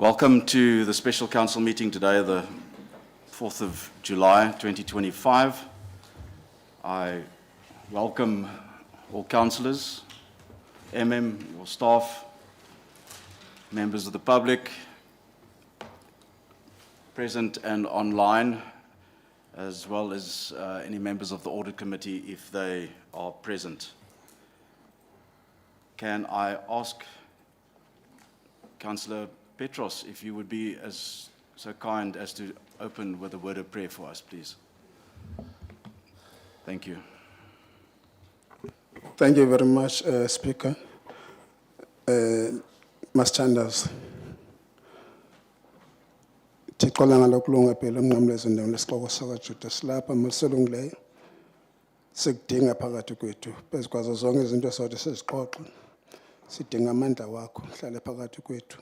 Welcome to the special council meeting today, the 4th of July 2025. I welcome all councillors, your staff, members of the public, present and online, as well as any members of the audit committee if they are present. Can I ask Councillor Petros if you would be so kind as to open with a word of prayer for us, please? Thank you. Thank you very much, Speaker. Masithandazi. Thiqola ngalokulunga phela umnqamlezo ndawo lesihloko sakaJuda silapha maliselungileyo sikudinga phakathi kwethu phezu kwazo zonke izinto esothi sizixoxe sidinga amandla wakho hlale phakathi kwethu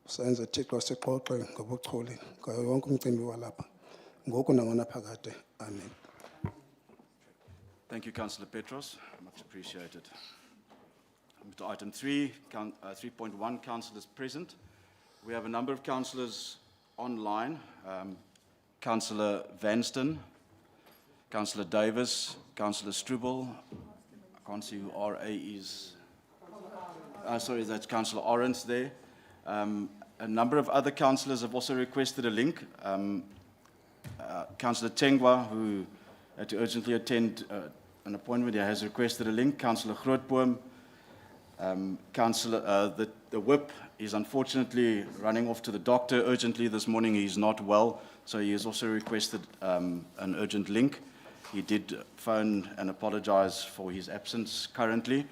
senze Thixo sixoxe ngobuchule ngayo yonke umcimbi walapha ngoku nangona phakade. Amen. Thank you, Councillor Petros. Much appreciated. To item 3.1, councillors present. We have a number of councillors online. Councillor Vanston, Councillor Davis, Councillor Struble. I can't see who RA is. Sorry, that's Councillor Orange there. A number of other councillors have also requested a link. Councillor Tengwa, who had to urgently attend an appointment, has requested a link. Councillor Grootboom. The whip is unfortunately running off to the doctor urgently this morning. He's not well, so he has also requested an urgent link. He did phone and apologize for his absence currently,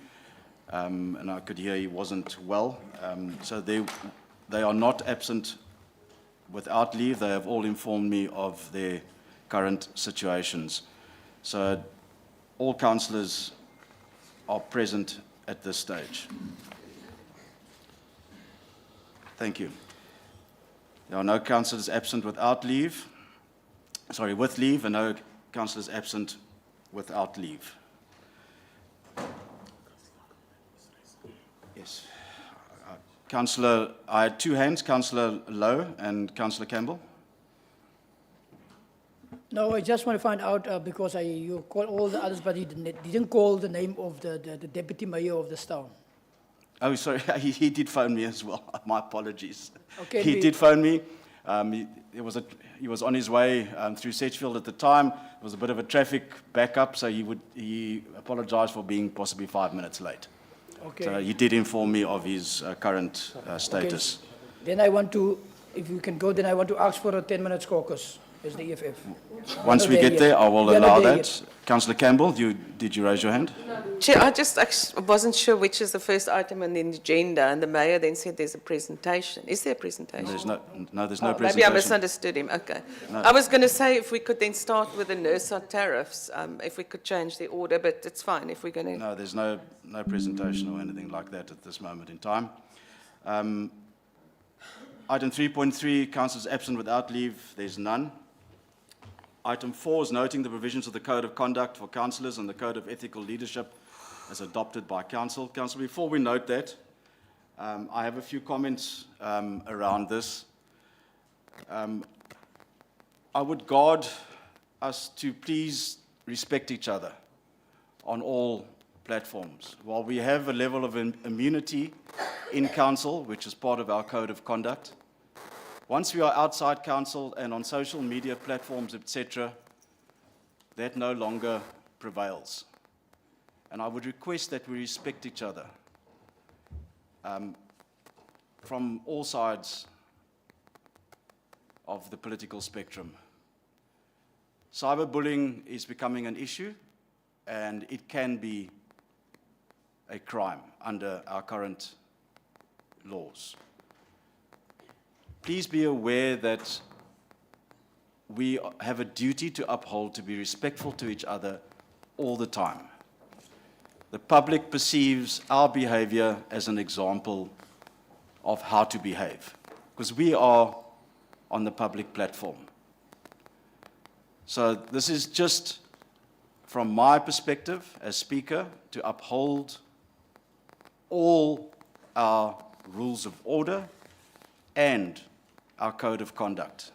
and I could hear he wasn't well. So they are not absent without leave. They have all informed me of their current situations. So all councillors are present at this stage. Thank you. There are no councillors absent without leave. Sorry, with leave, and no councillors absent without leave. Yes. Councillor, I had two hands, Councillor Lowe and Councillor Campbell. No, I just want to find out because you called all the others, but you didn't call the name of the deputy mayor of this town. Oh, sorry, he did phone me as well. My apologies. Okay, he did phone me. He was on his way through Sedgefield at the time. There was a bit of a traffic backup, so he apologized for being possibly 5 minutes late. Okay. So he did inform me of his current status. Okay. Then I want to, if you can go, then I want to ask for a 10-minute caucus as the EFF. Once we get there, I will allow that. Councillor Campbell, did you raise your hand? Chair, I just actually wasn't sure which is the first item on the agenda, and the mayor then said there's a presentation. Is there a presentation? There's no presentation. Maybe I misunderstood him. Okay. No. I was going to say if we could then start with the NERSA tariffs, if we could change the order, but it's fine if we're going to. No, there's no presentation or anything like that at this moment in time. Item 3.3, councillors absent without leave, there's none. Item 4 is noting the provisions of the Code of Conduct for Councillors and the Code of Ethical Leadership as adopted by Council. Council, before we note that, I have a few comments around this. I would guard us to please respect each other on all platforms. While we have a level of immunity in Council, which is part of our Code of Conduct, once we are outside Council and on social media platforms, etc., that no longer prevails. And I would request that we respect each other from all sides of the political spectrum. Cyberbullying is becoming an issue, and it can be a crime under our current laws. Please be aware that we have a duty to uphold, to be respectful to each other all the time. The public perceives our behavior as an example of how to behave, because we are on the public platform. So this is just, from my perspective as Speaker, to uphold all our rules of order and our code of conduct.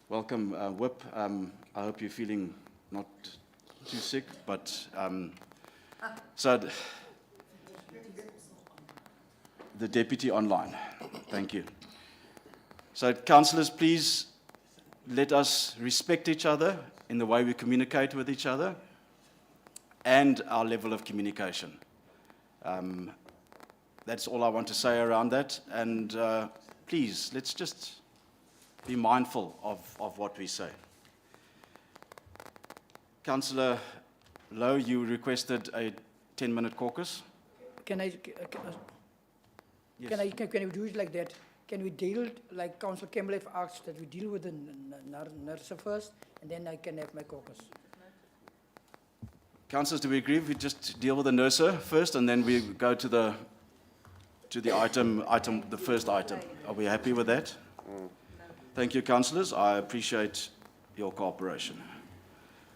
Welcome, Whip. I hope you're feeling not too sick, but the deputy online. Thank you. So, councillors, please let us respect each other in the way we communicate with each other and our level of communication. That's all I want to say around that. And please, let's just be mindful of what we say. Councillor Lowe, you requested a 10-minute caucus. Can I Yes. can we do it like that? Can we deal, like Councillor Campbell have asked, that we deal with the nurse first, and then I can have my caucus? Councillors, do we agree if we just deal with the NERSA first and then we go to the the first item? Are we happy with that? Thank you, councillors. I appreciate your cooperation.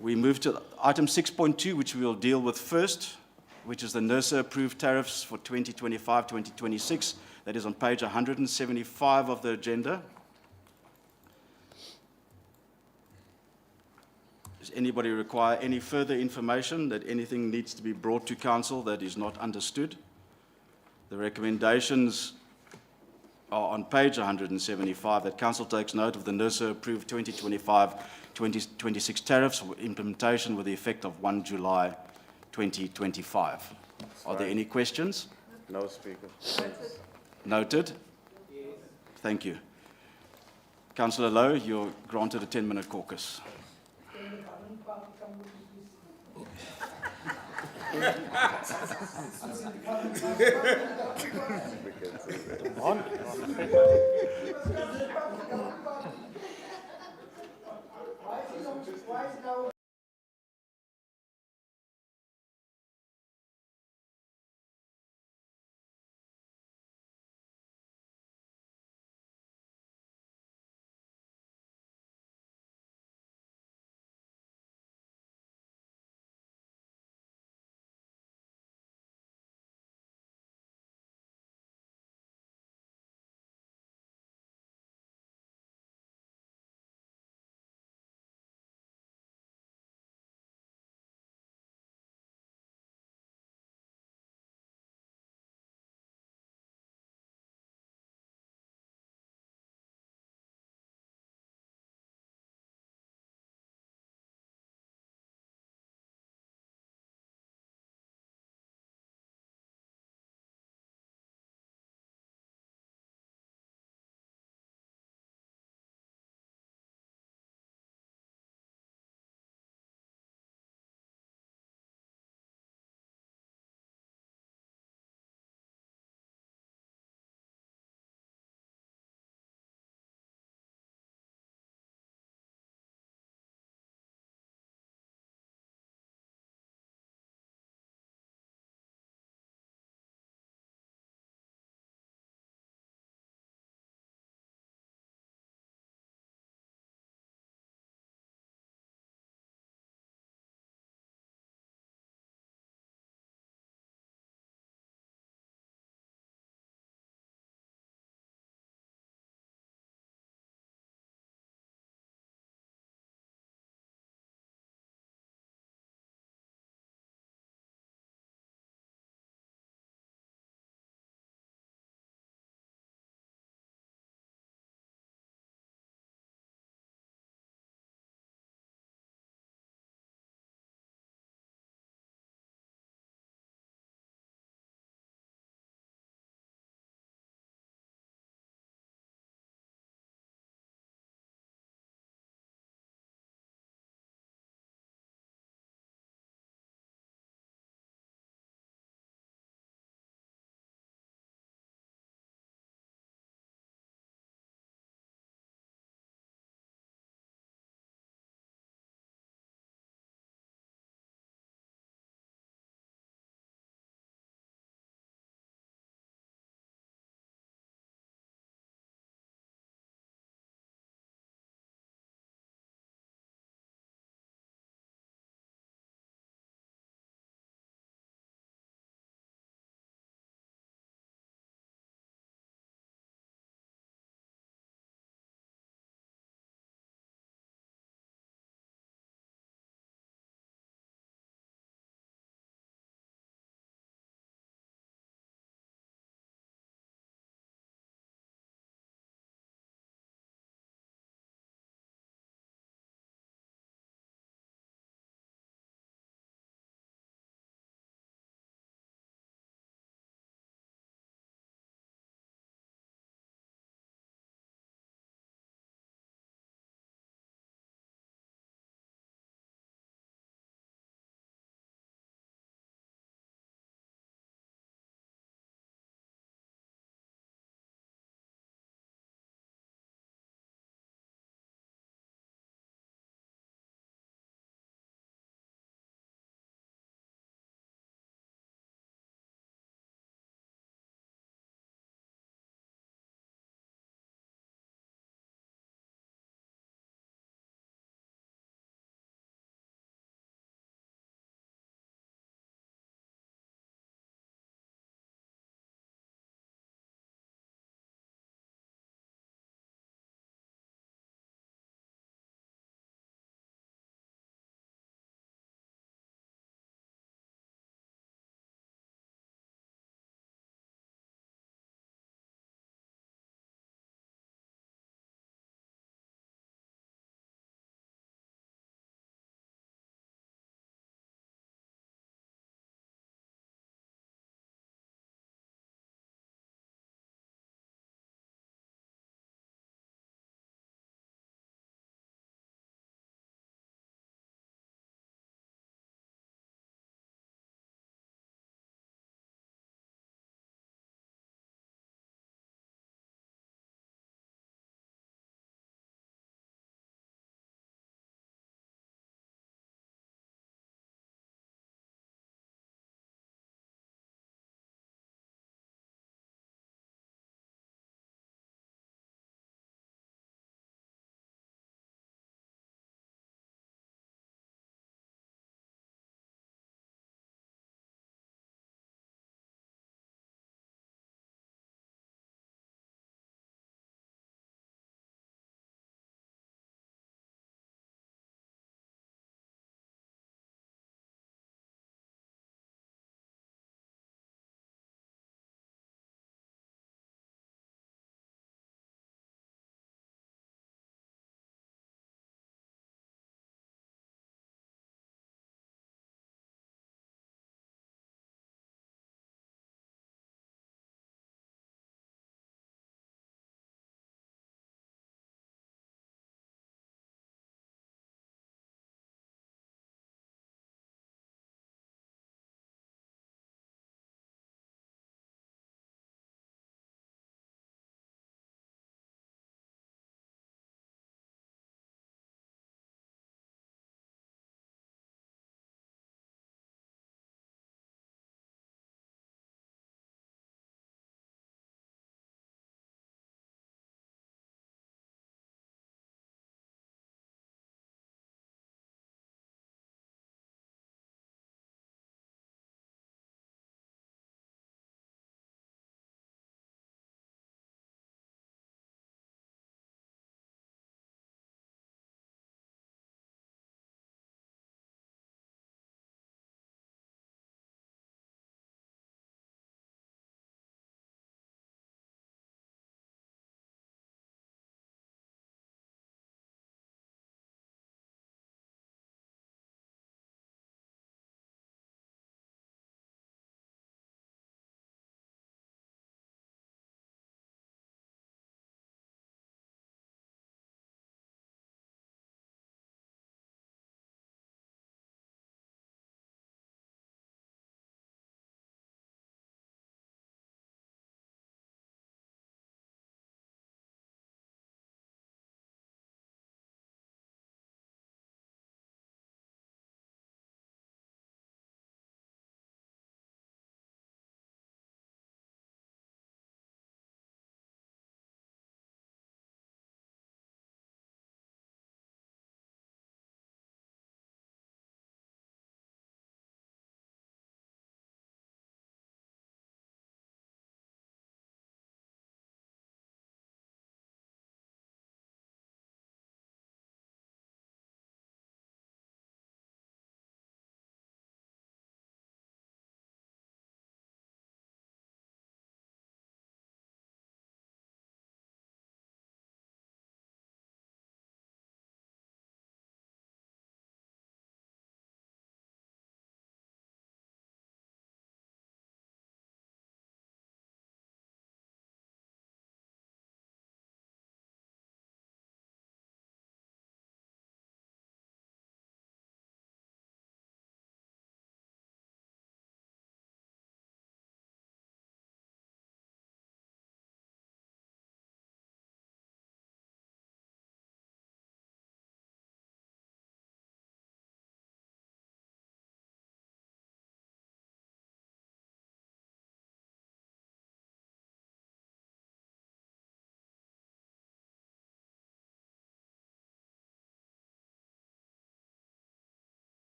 We move to item 6.2, which we will deal with first, which is the NERSA approved tariffs for 2025-2026. That is on page 175 of the agenda. Does anybody require any further information, that anything needs to be brought to council that is not understood? The recommendations are on page 175, that council takes note of the NERSA approved 2025-2026 tariffs for implementation with the effect of 1 July 2025. Are there any questions? No, Speaker. Noted. Thank you. Councillor Lowe, you're granted a 10-minute caucus.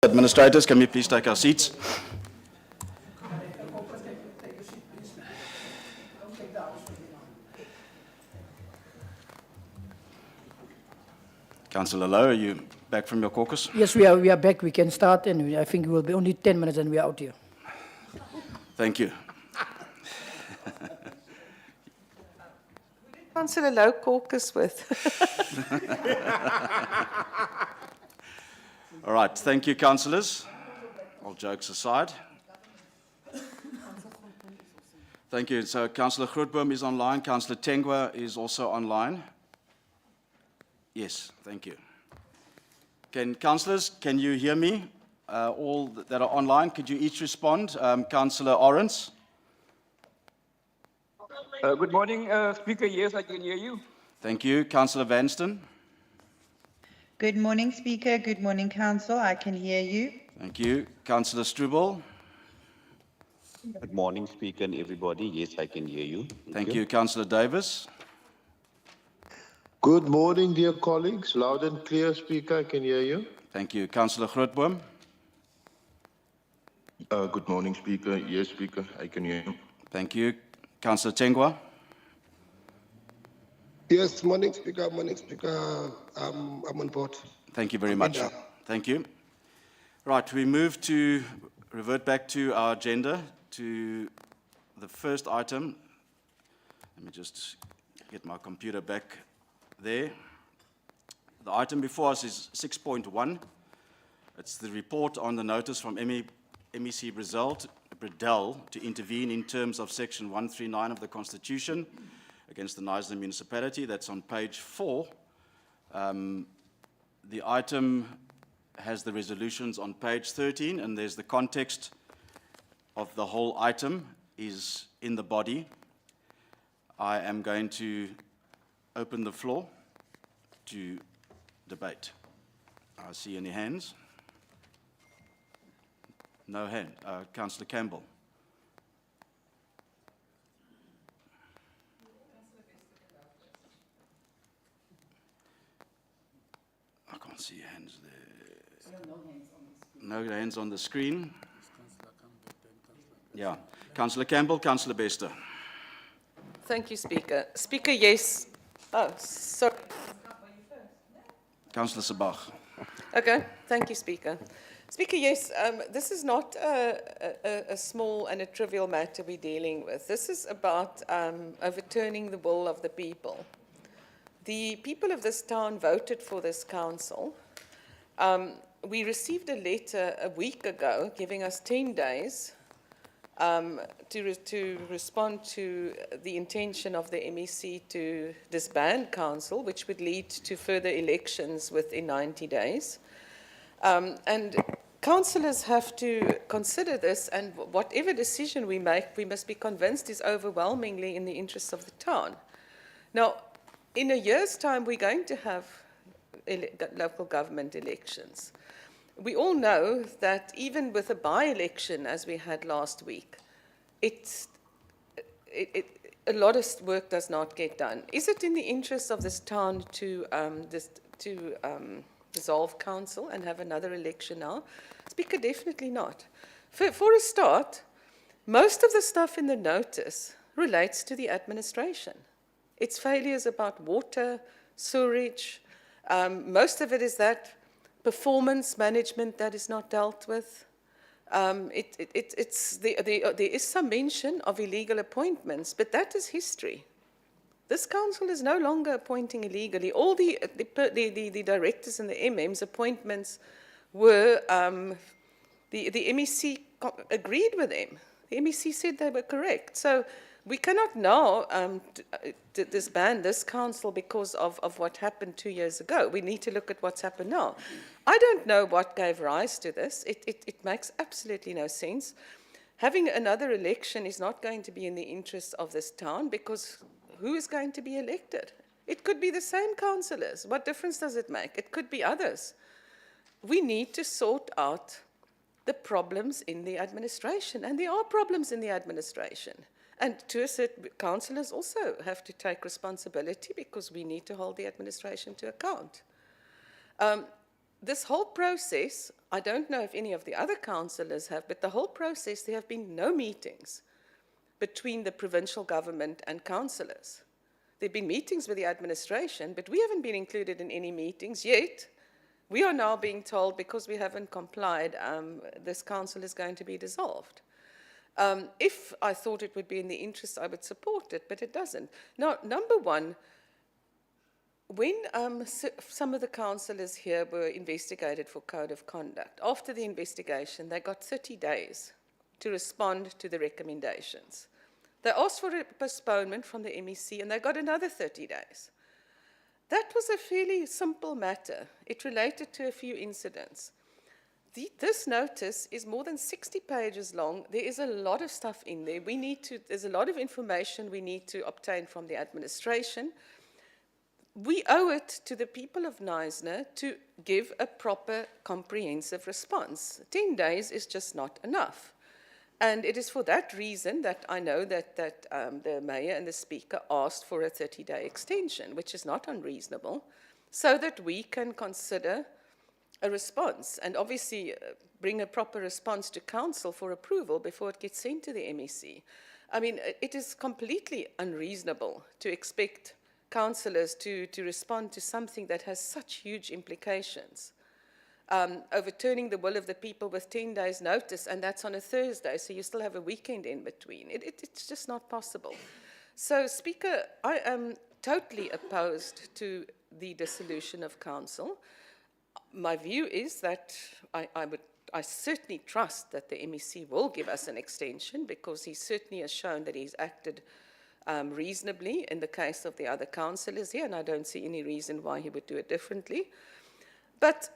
Administrators, can we please take our seats? Councillor Lowe, are you back from your caucus? Yes, we are back. We can start, and I think it will be only 10 minutes and we are out here. Thank you. Councillor Low caucus with. All right, thank you, councillors. All jokes aside. Thank you. So Councillor Grootboom is online. Councillor Tengwa is also online. Yes, thank you. Councillors, can you hear me? All that are online, could you each respond? Councillor Orange. Good morning, Speaker. Yes, I can hear you. Thank you. Councillor Vanston. Good morning, Speaker. Good morning, Council. I can hear you. Thank you. Councillor Strubel. Good morning, Speaker, and everybody. Yes, I can hear you. Thank you. Councillor Davis. Good morning, dear colleagues. Loud and clear, Speaker. I can hear you. Thank you. Councillor Grootboom. Good morning, Speaker. Yes, Speaker. I can hear you. Thank you. Councillor Tengwa. Yes, morning, Speaker. Morning, Speaker. I'm on board. Thank you very much. Thank you. Right, we revert back to our agenda, to the first item. Let me just get my computer back there. The item before us is 6.1. It's the report on the notice from MEC Bredell to intervene in terms of Section 139 of the Constitution against the Knysna municipality. That's on page 4. The item has the resolutions on page 13, and there's the context of the whole item is in the body. I am going to open the floor to debate. I see any hands? No hand. Councillor Campbell. I can't see hands there. No hands on the screen. Yeah. Councillor Campbell, Councillor Bester. Thank you, Speaker. Speaker, yes. Oh, sorry. Councillor Sabach. Okay, thank you, Speaker. Speaker, yes, this is not a small and a trivial matter we're dealing with. This is about overturning the will of the people. The people of this town voted for this council. We received a letter a week ago giving us 10 days to respond to the intention of the MEC to disband council, which would lead to further elections within 90 days. And councillors have to consider this, and whatever decision we make, we must be convinced is overwhelmingly in the interests of the town. Now, in a year's time, we're going to have local government elections. We all know that even with a by-election, as we had last week, a lot of work does not get done. Is it in the interest of this town to dissolve council and have another election now? Speaker, definitely not. For a start, most of the stuff in the notice relates to the administration. It's failures about water, sewerage. Most of it is that performance management that is not dealt with. There is some mention of illegal appointments, but that is history. This council is no longer appointing illegally. All the directors and the MMs' appointments were, the MEC agreed with them. The MEC said they were correct. So we cannot now disband this council because of what happened 2 years ago. We need to look at what's happened now. I don't know what gave rise to this. It makes absolutely no sense. Having another election is not going to be in the interests of this town, because who is going to be elected? It could be the same councillors. What difference does it make? It could be others. We need to sort out the problems in the administration, and there are problems in the administration. And to a certain, councillors also have to take responsibility, because we need to hold the administration to account. this whole process, I don't know if any of the other councillors have, but the whole process, there have been no meetings between the provincial government and councillors. There have been meetings with the administration, but we haven't been included in any meetings yet. We are now being told, because we haven't complied, this council is going to be dissolved. If I thought it would be in the interest, I would support it, but it doesn't. Now, number one, when some of the councillors here were investigated for code of conduct, after the investigation, they got 30 days to respond to the recommendations. They asked for a postponement from the MEC, and they got another 30 days. That was a fairly simple matter. It related to a few incidents. This notice is more than 60 pages long. There is a lot of stuff in there. There's a lot of information we need to obtain from the administration. We owe it to the people of Knysna to give a proper, comprehensive response. 10 days is just not enough. And it is for that reason that I know that the mayor and the speaker asked for a 30-day extension, which is not unreasonable, so that we can consider a response and obviously bring a proper response to council for approval before it gets sent to the MEC. I mean, it is completely unreasonable to expect councillors to respond to something that has such huge implications. Overturning the will of the people with 10 days notice, and that's on a Thursday, so you still have a weekend in between. It's just not possible. So, Speaker, I am totally opposed to the dissolution of council. My view is that I certainly trust that the MEC will give us an extension, because he certainly has shown that he's acted reasonably in the case of the other councillors here, and I don't see any reason why he would do it differently. But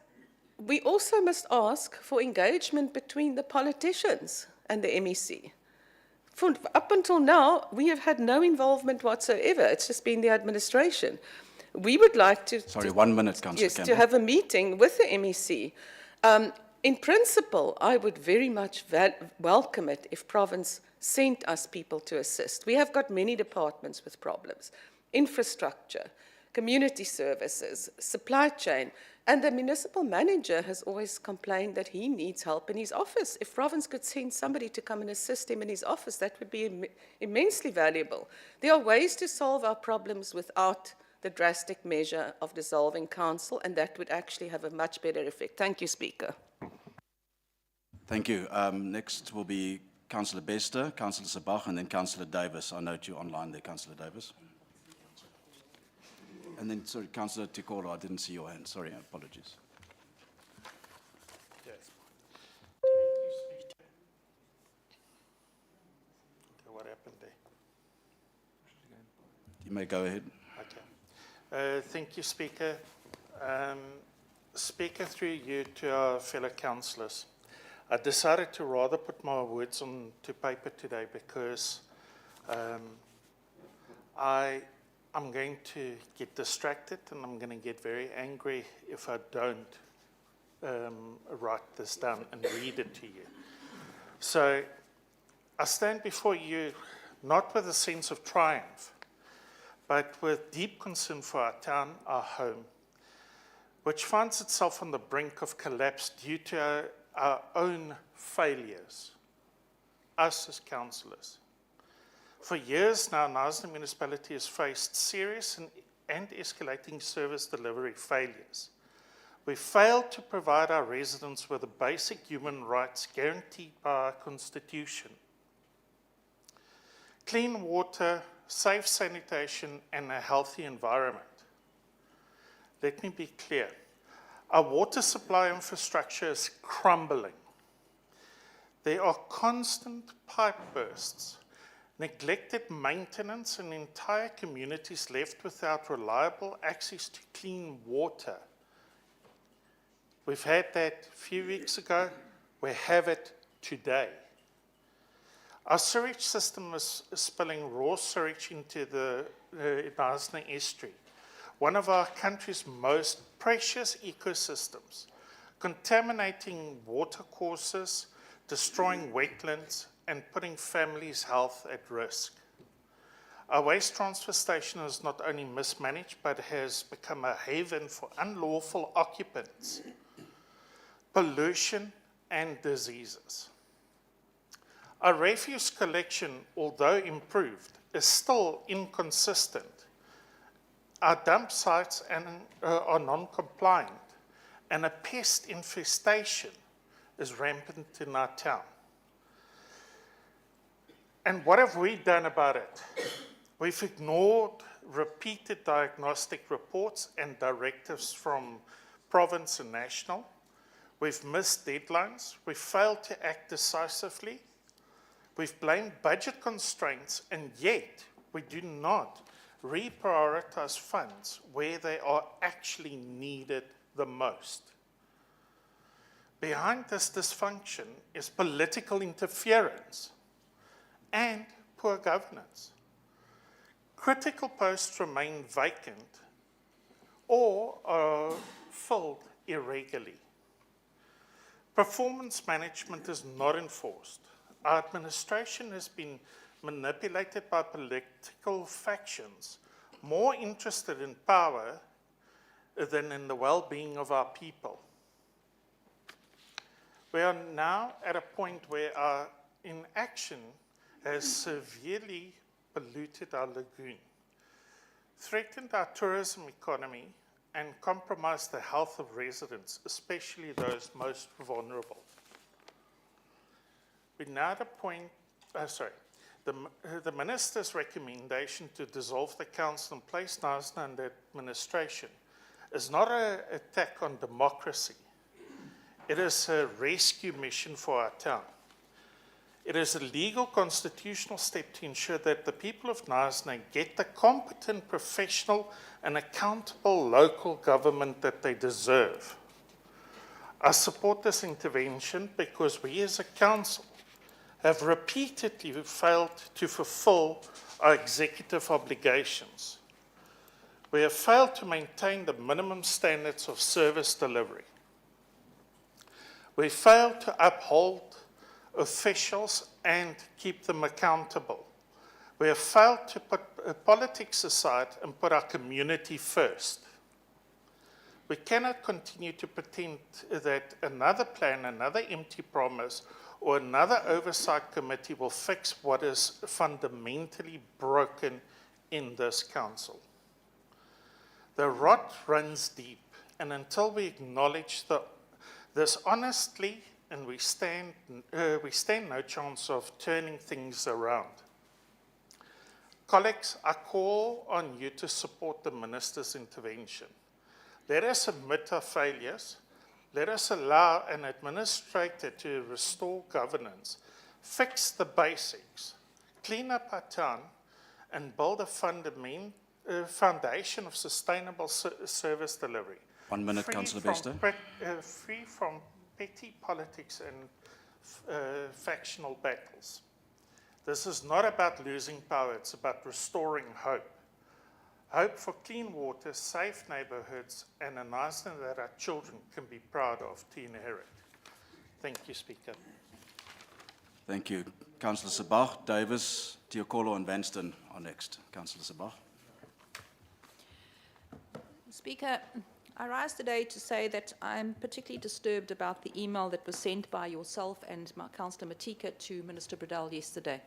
we also must ask for engagement between the politicians and the MEC. Up until now, we have had no involvement whatsoever. It's just been the administration. We would like to... Sorry, 1 minute, Councillor Yes, Campbell. to have a meeting with the MEC. In principle, I would very much welcome it if province sent us people to assist. We have got many departments with problems. Infrastructure, community services, supply chain, and the municipal manager has always complained that he needs help in his office. If province could send somebody to come and assist him in his office, that would be immensely valuable. There are ways to solve our problems without the drastic measure of dissolving council, and that would actually have a much better effect. Thank you, Speaker. Thank you. Next will be Councillor Bester, Councillor Sabach, and then Councillor Davis. I note you online there, Councillor Davis. And then, sorry, Councillor Tikolo, I didn't see your hand. Sorry, apologies. What happened there? You may go ahead. Okay. Thank you, Speaker. Speaker, through you to our fellow councillors. I decided to rather put my words onto paper today because I'm going to get distracted and I'm going to get very angry if I don't write this down and read it to you. So I stand before you not with a sense of triumph, but with deep concern for our town, our home, which finds itself on the brink of collapse due to our own failures, us as councillors. For years now, Knysna municipality has faced serious and escalating service delivery failures. We failed to provide our residents with the basic human rights guaranteed by our constitution. Clean water, safe sanitation, and a healthy environment. Let me be clear. Our water supply infrastructure is crumbling. There are constant pipe bursts, neglected maintenance, and entire communities left without reliable access to clean water. We've had that a few weeks ago. We have it today. Our sewage system is spilling raw sewage into the Knysna estuary, one of our country's most precious ecosystems, contaminating watercourses, destroying wetlands, and putting families' health at risk. Our waste transfer station is not only mismanaged, but has become a haven for unlawful occupants pollution, and diseases. Our refuse collection, although improved, is still inconsistent. Our dump sites are non-compliant, and a pest infestation is rampant in our town. And what have we done about it? We've ignored repeated diagnostic reports and directives from province and national. We've missed deadlines. We've failed to act decisively. We've blamed budget constraints, and yet we do not reprioritize funds where they are actually needed the most. Behind this dysfunction is political interference and poor governance. Critical posts remain vacant or are filled irregularly. Performance management is not enforced. Our administration has been manipulated by political factions more interested in power than in the well-being of our people. We are now at a point where our inaction has severely polluted our lagoon, threatened our tourism economy, and compromised the health of residents, especially those most vulnerable. We're now at a point, the Minister's recommendation to dissolve the council and place Knysna under administration is not an attack on democracy. It is a rescue mission for our town. It is a legal constitutional step to ensure that the people of Knysna get the competent, professional, and accountable local government that they deserve. I support this intervention because we as a council have repeatedly failed to fulfill our executive obligations. We have failed to maintain the minimum standards of service delivery. We failed to uphold officials and keep them accountable. We have failed to put politics aside and put our community first. We cannot continue to pretend that another plan, another empty promise, or another oversight committee will fix what is fundamentally broken in this council. The rot runs deep, and until we acknowledge this honestly, and we stand no chance of turning things around. Colleagues, I call on you to support the Minister's intervention. Let us admit our failures. Let us allow an administrator to restore governance, fix the basics, clean up our town, and build a foundation of sustainable service delivery. 1 minute, Councillor Bester. Free from petty politics and factional battles. This is not about losing power, it's about restoring hope. Hope for clean water, safe neighbourhoods, and a Knysna that our children can be proud of to inherit. Thank you, Speaker. Thank you. Councillor Sabah, Davis, Tiokolo, and Vanston are next. Councillor Sabah. Speaker, I rise today to say that I'm particularly disturbed about the email that was sent by yourself and Councillor Matika to Minister Bradell yesterday.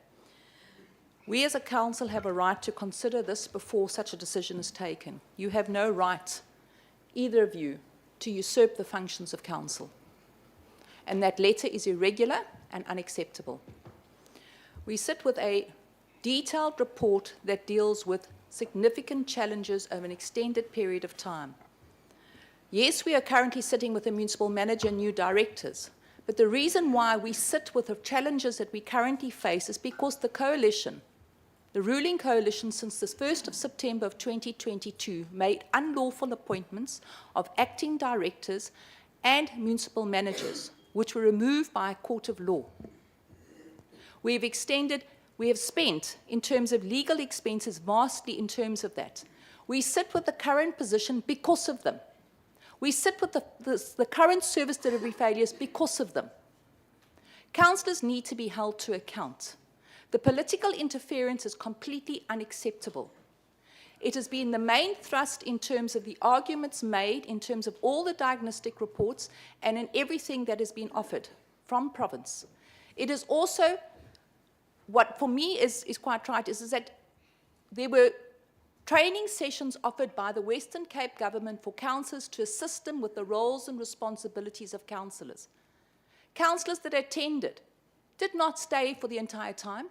We as a council have a right to consider this before such a decision is taken. You have no right, either of you, to usurp the functions of council. And that letter is irregular and unacceptable. We sit with a detailed report that deals with significant challenges over an extended period of time. Yes, we are currently sitting with a municipal manager and new directors, but the reason why we sit with the challenges that we currently face is because the coalition, the ruling coalition since the 1st of September of 2022 made unlawful appointments of acting directors and municipal managers, which were removed by a court of law. We have spent, in terms of legal expenses, vastly in terms of that. We sit with the current position because of them. We sit with the current service delivery failures because of them. Councillors need to be held to account. The political interference is completely unacceptable. It has been the main thrust in terms of the arguments made, in terms of all the diagnostic reports, and in everything that has been offered from province. It is also, what for me is quite right, is that there were training sessions offered by the Western Cape government for councillors to assist them with the roles and responsibilities of councillors. Councillors that attended did not stay for the entire time.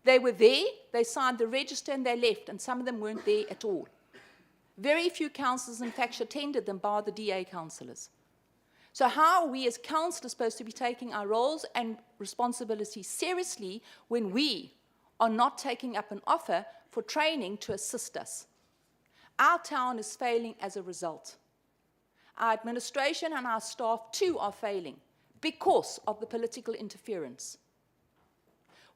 They were there, they signed the register and they left, and some of them weren't there at all. Very few councillors, in fact, attended them, bar the DA councillors. So how are we as councillors supposed to be taking our roles and responsibilities seriously when we are not taking up an offer for training to assist us? Our town is failing as a result. Our administration and our staff too are failing because of the political interference.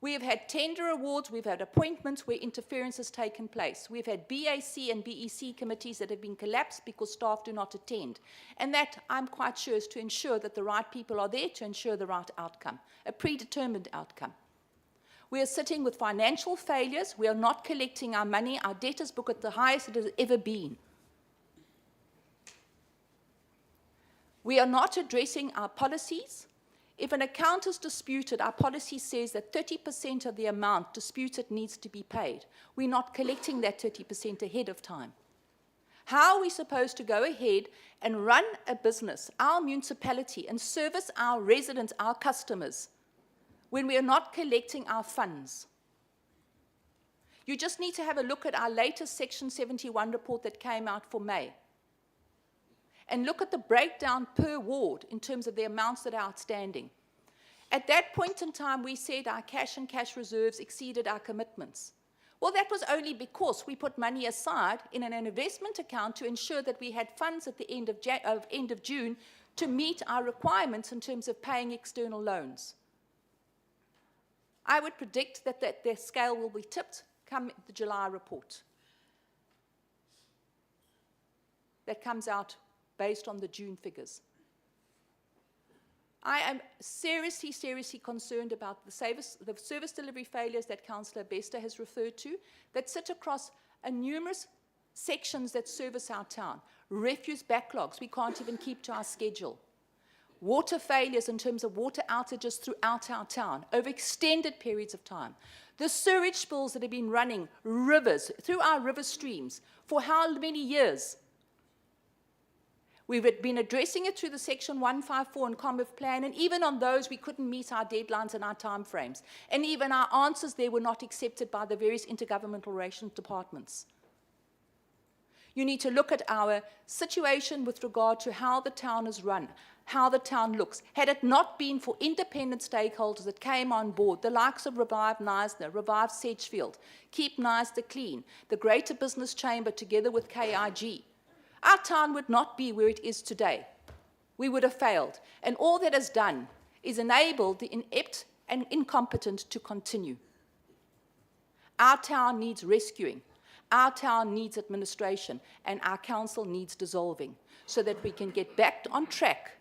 We have had tender awards, we've had appointments where interference has taken place. We've had BAC and BEC committees that have been collapsed because staff do not attend. And that, I'm quite sure, is to ensure that the right people are there to ensure the right outcome, a predetermined outcome. We are sitting with financial failures. We are not collecting our money. Our debtors book at the highest it has ever been. We are not addressing our policies. If an account is disputed, our policy says that 30% of the amount disputed needs to be paid. We're not collecting that 30% ahead of time. How are we supposed to go ahead and run a business, our municipality, and service our residents, our customers, when we are not collecting our funds? You just need to have a look at our latest Section 71 report that came out for May. And look at the breakdown per ward in terms of the amounts that are outstanding. At that point in time, we said our cash and cash reserves exceeded our commitments. Well, that was only because we put money aside in an investment account to ensure that we had funds at the end of June to meet our requirements in terms of paying external loans. I would predict that the scale will be tipped come the July report. That comes out based on the June figures. I am seriously, seriously concerned about the service delivery failures that Councillor Bester has referred to that sit across numerous sections that service our town. Refuse backlogs, we can't even keep to our schedule. Water failures in terms of water outages throughout our town over extended periods of time. The sewage spills that have been running rivers, through our river streams, for how many years? We've been addressing it through the Section 154 and COMIF plan, and even on those we couldn't meet our deadlines and our timeframes. And even our answers there were not accepted by the various intergovernmental relations departments. You need to look at our situation with regard to how the town is run, how the town looks. Had it not been for independent stakeholders that came on board, the likes of Revive Knysna, Revive Sedgefield, Keep Knysna Clean, the Greater Business Chamber together with KIG, our town would not be where it is today. We would have failed. And all that is done is enabled the inept and incompetent to continue. Our town needs rescuing. Our town needs administration. And our council needs dissolving so that we can get back on track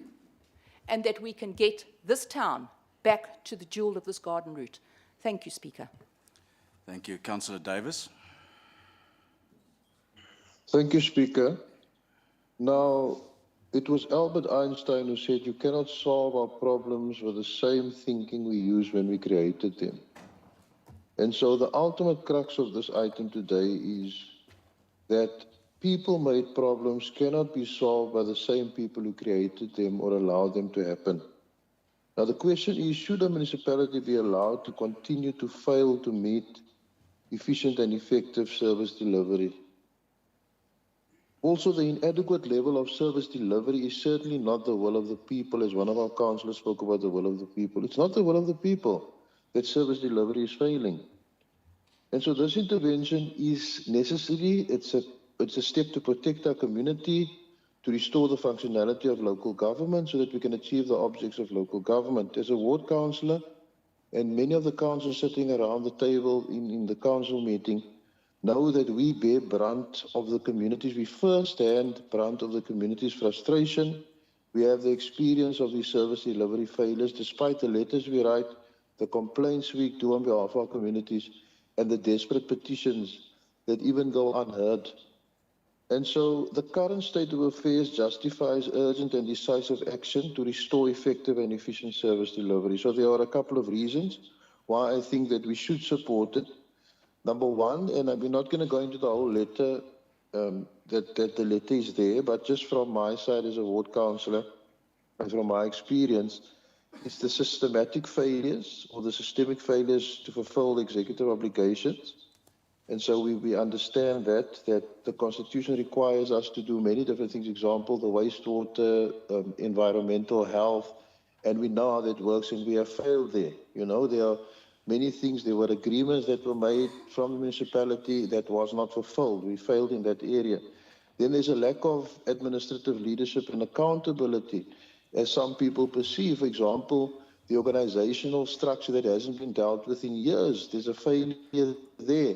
and that we can get this town back to the jewel of this garden route. Thank you, Speaker. Thank you. Councillor Davis. Thank you, Speaker. Now, it was Albert Einstein who said you cannot solve our problems with the same thinking we used when we created them. And so the ultimate crux of this item today is that people-made problems cannot be solved by the same people who created them or allowed them to happen. Now, the question is, should a municipality be allowed to continue to fail to meet efficient and effective service delivery? Also, the inadequate level of service delivery is certainly not the will of the people, as one of our councillors spoke about the will of the people. It's not the will of the people that service delivery is failing. And so this intervention is necessary. It's a step to protect our community, to restore the functionality of local government so that we can achieve the objects of local government. As a ward councillor, and many of the councillors sitting around the table in the council meeting, know that we bear brunt of the communities. We first-hand brunt of the community's frustration. We have the experience of these service delivery failures, despite the letters we write, the complaints we do on behalf of our communities, and the desperate petitions that even go unheard. And so the current state of affairs justifies urgent and decisive action to restore effective and efficient service delivery. So there are a couple of reasons why I think that we should support it. Number one, and we're not going to go into the whole letter, that the letter is there, but just from my side as a ward councillor, and from my experience, it's the systematic failures or the systemic failures to fulfill the executive obligations. And so we understand that the Constitution requires us to do many different things. Example, the wastewater, environmental health, and we know how that works, and we have failed there. You know, there are many things. There were agreements that were made from the municipality that was not fulfilled. We failed in that area. Then there's a lack of administrative leadership and accountability, as some people perceive. For example, the organizational structure that hasn't been dealt with in years. There's a failure there.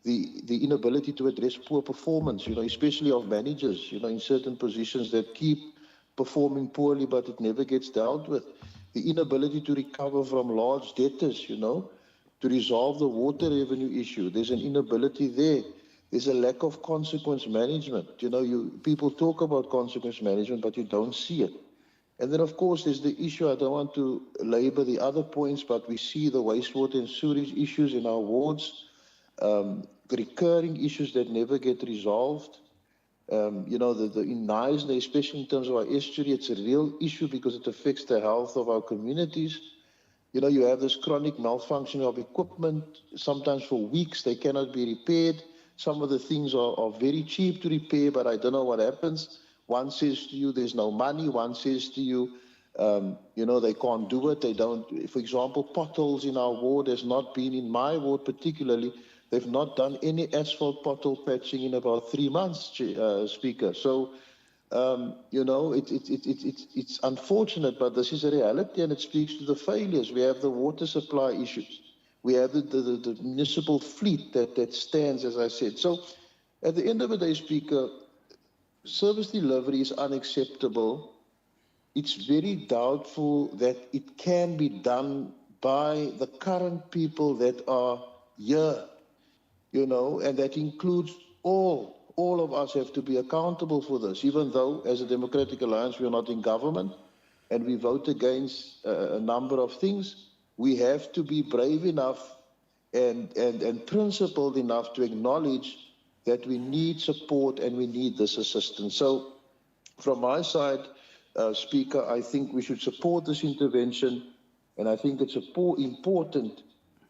The inability to address poor performance, you know, especially of managers, you know, in certain positions that keep performing poorly, but it never gets dealt with. The inability to recover from large debtors, you know, to resolve the water revenue issue. There's an inability there. There's a lack of consequence management. You know, people talk about consequence management, but you don't see it. And then, of course, there's the issue, I don't want to labor the other points, but we see the wastewater and sewage issues in our wards. Recurring issues that never get resolved. You know, in Knysna, especially in terms of our estuary, it's a real issue because it affects the health of our communities. You know, you have this chronic malfunctioning of equipment. Sometimes for weeks they cannot be repaired. Some of the things are very cheap to repair, but I don't know what happens. One says to you, there's no money. One says to you, you know, they can't do it. They don't. For example, potholes in our ward has not been, in my ward particularly, they've not done any asphalt pothole patching in about 3 months, Speaker. So, you know, it's unfortunate, but this is a reality, and it speaks to the failures. We have the water supply issues. We have the municipal fleet that stands, as I said. So, at the end of the day, Speaker, service delivery is unacceptable. It's very doubtful that it can be done by the current people that are here. You know, and that includes all of us have to be accountable for this, even though as a Democratic Alliance we are not in government and we vote against a number of things. We have to be brave enough and principled enough to acknowledge that we need support and we need this assistance. So from my side, Speaker, I think we should support this intervention, and I think it's important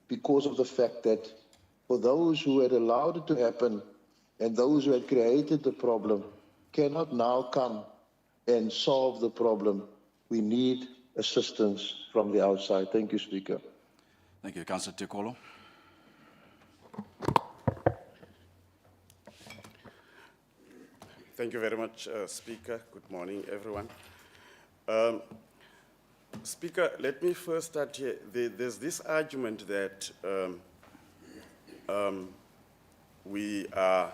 because of the fact that for those who had allowed it to happen and those who had created the problem cannot now come and solve the problem. We need assistance from the outside. Thank you, Speaker. Thank you, Councillor Tikolo. Thank you very much, Speaker. Good morning, everyone. Speaker, let me first start here. There's this argument that we are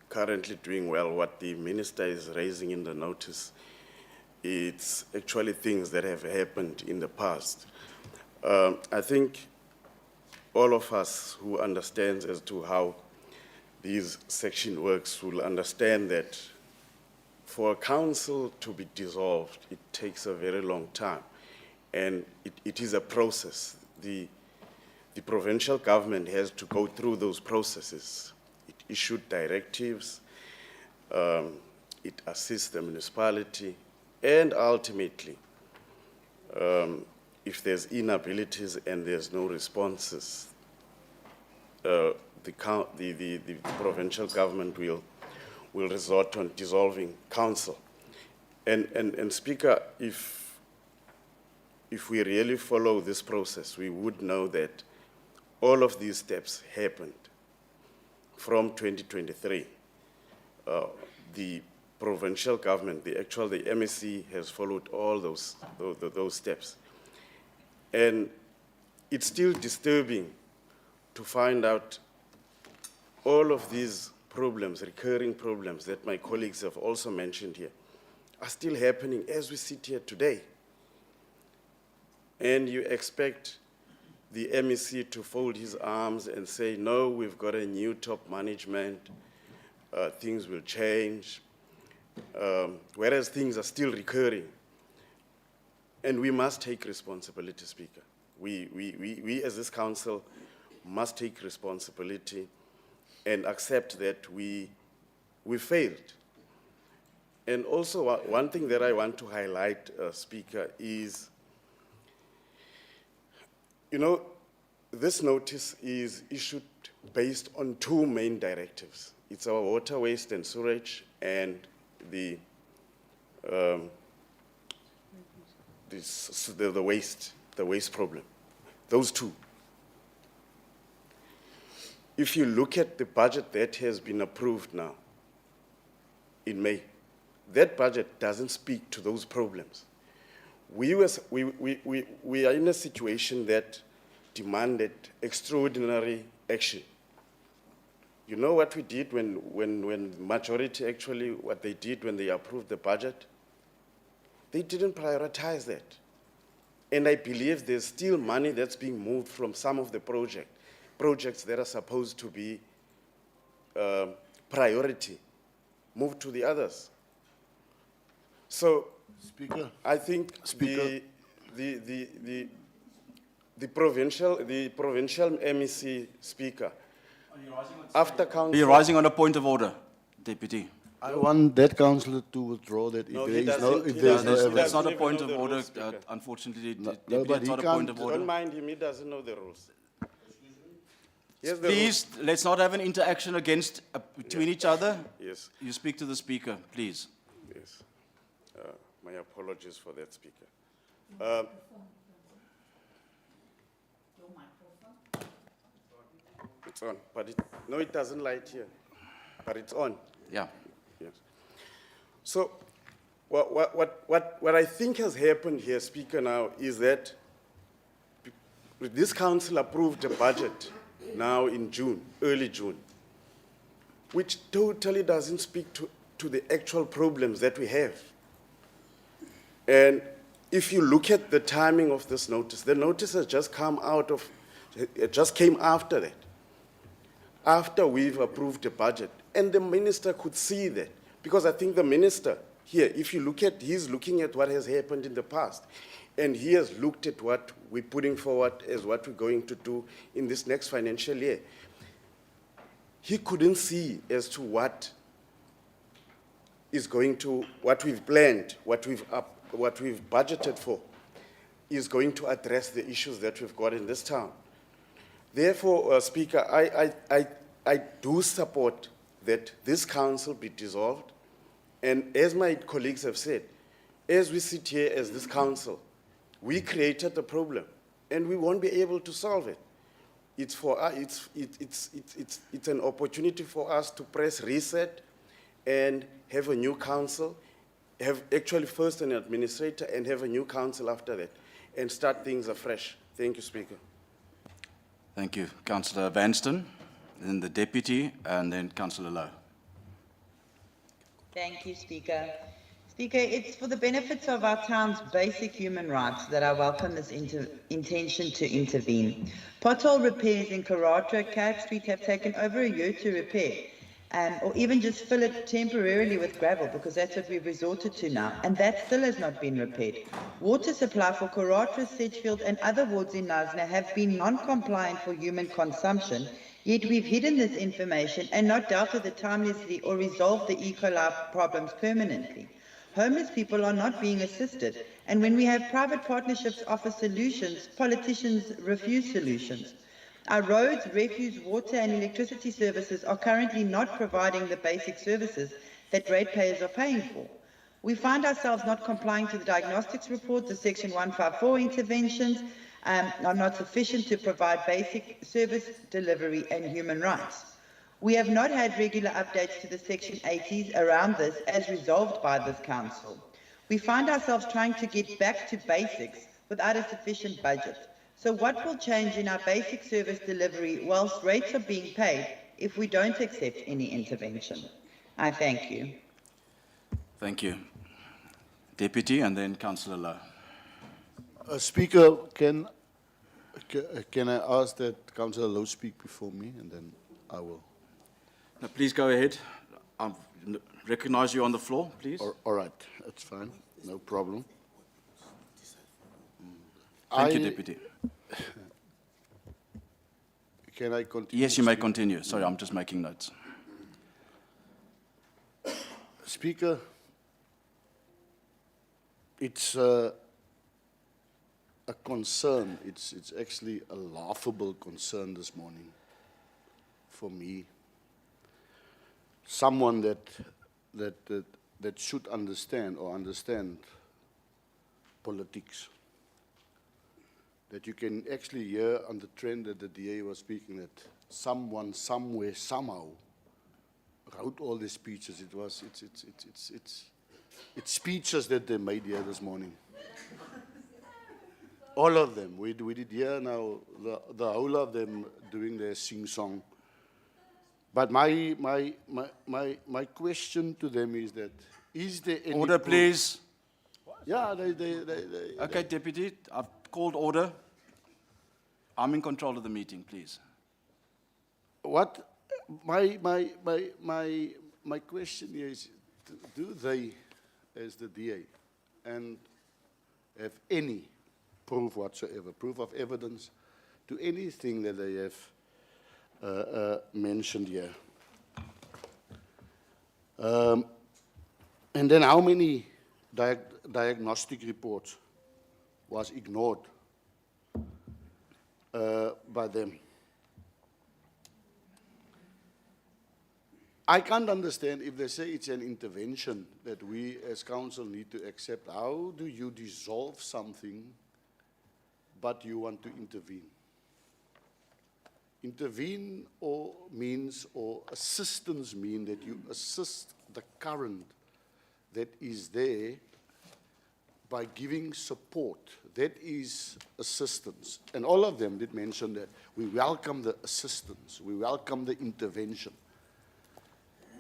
currently doing well. What the minister is raising in the notice, it's actually things that have happened in the past. I think all of us who understands as to how this section works will understand that for a council to be dissolved, it takes a very long time, and it is a process. The provincial government has to go through those processes. It issued directives, it assists the municipality, and ultimately, if there's inabilities and there's no responses, the provincial government will resort on dissolving council. And Speaker, if we really follow this process, we would know that all of these steps happened from 2023. The provincial government, the MSC has followed all those steps. And it's still disturbing to find out all of these problems, recurring problems that my colleagues have also mentioned here, are still happening as we sit here today. And you expect the MEC to fold his arms and say, no, we've got a new top management, things will change, whereas things are still recurring. And we must take responsibility, Speaker. We as this council must take responsibility and accept that we failed. And also, one thing that I want to highlight, Speaker, is, you know, this notice is issued based on two main directives. It's our water, waste, and sewage, and the waste problem. Those two. If you look at the budget that has been approved now in May, that budget doesn't speak to those problems. We are in a situation that demanded extraordinary action. You know what we did when majority actually, what they did when they approved the budget? They didn't prioritize that. And I believe there's still money that's being moved from some of the projects that are supposed to be priority, moved to the others. So, Speaker. I think Speaker. the provincial MEC speaker, after council. Are you rising on a point of order, Deputy? I want that councillor to withdraw that No, if he there is doesn't. no, He if there is doesn't. no He That's evidence. not a even point know of the order, rules, Speaker. unfortunately, No, Deputy, but it's he not a point can't- of order. Don't mind him, he doesn't know the rules. Yes, the Please, let's not have an interaction between each other. Yes, You speak to the speaker, please. yes. My apologies for that, Speaker. It's on, but no, it doesn't light here, but it's on. Yeah. Yes. So, what I think has happened here, Speaker, now is that this council approved a budget now in June, early June, which totally doesn't speak to the actual problems that we have. And if you look at the timing of this notice, the notice has just come out of, it just came after that, after we've approved the budget. And the minister could see that, because I think the minister here, if you look at, he's looking at what has happened in the past, and he has looked at what we're putting forward as what we're going to do in this next financial year. He couldn't see as to what is going to, what we've planned, what we've budgeted for, is going to address the issues that we've got in this town. Therefore, Speaker, I do support that this council be dissolved. And as my colleagues have said, as we sit here as this council, we created the problem, and we won't be able to solve it. It's for us, it's an opportunity for us to press reset and have a new council, have actually first an administrator and have a new council after that, and start things afresh. Thank you, Speaker. Thank you. Councillor Vanston, then the Deputy, and then Councillor Lowe. Thank you, Speaker. Speaker, it's for the benefits of our town's basic human rights that I welcome this intention to intervene. Pothole repairs in Karatra, Cat Street have taken over a year to repair, or even just fill it temporarily with gravel, because that's what we've resorted to now, and that still has not been repaired. Water supply for Karatra, Sedgefield and other wards in Knysna have been non-compliant for human consumption, yet we've hidden this information and not dealt with it timelessly or resolved the E. coli problems permanently. Homeless people are not being assisted, and when we have private partnerships offer solutions, politicians refuse solutions. Our roads, refuse, water and electricity services are currently not providing the basic services that ratepayers are paying for. We find ourselves not complying to the diagnostics report. The Section 154 interventions are not sufficient to provide basic service delivery and human rights. We have not had regular updates to the Section 80s around this as resolved by this council. We find ourselves trying to get back to basics without a sufficient budget. So what will change in our basic service delivery whilst rates are being paid if we don't accept any intervention? I thank you. Thank you. Deputy, and then Councillor Lowe. Speaker, can Can I ask that Councillor Lowe speak before me, and then I will. Now, please go ahead. I recognize you on the floor, please. All right, that's fine, no problem. Thank you, Deputy. Can I continue? Yes, you may continue. Sorry, I'm just making notes. Speaker, it's a concern. It's actually a laughable concern this morning for me. Someone that should understand politics. That you can actually hear on the trend that the DA was speaking, that someone, somewhere, somehow wrote all these speeches. It's speeches that they made here this morning. All of them. We did hear now the whole of them doing their sing-song. But my question to them is that, is there any Order, proof- please. Yeah, Okay, Deputy, I've called order. I'm in control of the meeting, please. What my question here is, do they, as the DA, and have any proof whatsoever, proof of evidence to anything that they have mentioned here? And then how many diagnostic reports was ignored by them? I can't understand if they say it's an intervention that we as council need to accept. How do you dissolve something but you want to intervene? Intervene or assistance mean that you assist the current that is there by giving support. That is assistance. And all of them did mention that we welcome the assistance, we welcome the intervention.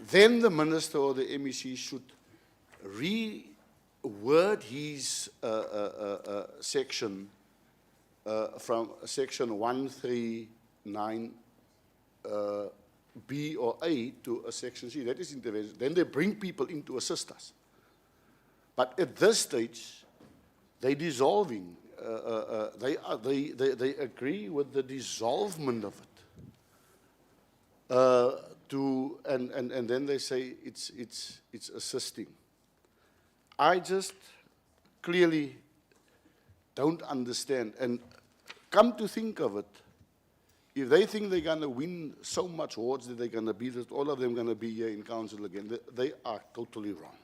Then the minister or the MEC should reword his section from section 139 B or A to a section C. That is intervention. Then they bring people in to assist us. But at this stage, they're dissolving. They agree with the dissolvement of it. And then they say it's assisting. I just clearly don't understand. And come to think of it, if they think they're going to win so much awards that they're going to be, that all of them going to be here in council again, they are totally wrong.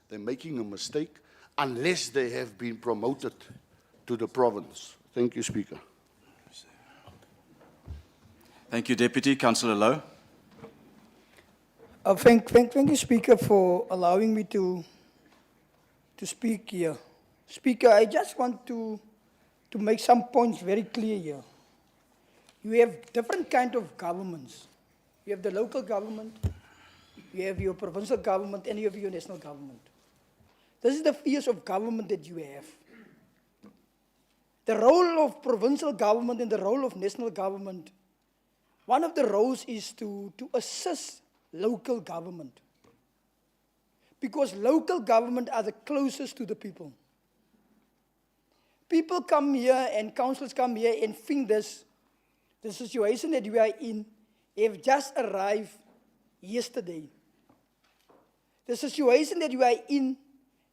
They're making a mistake unless they have been promoted to the province. Thank you, Speaker. Thank you, Deputy. Councillor Lowe. Thank you, Speaker, for allowing me to speak here. Speaker, I just want to make some points very clear here. You have different kind of governments. You have the local government, you have your provincial government, and you have your national government. This is the fears of government that you have. The role of provincial government and the role of national government, one of the roles is to assist local government. Because local government are the closest to the people. People come here and councillors come here and think the situation that we are in have just arrived yesterday. The situation that we are in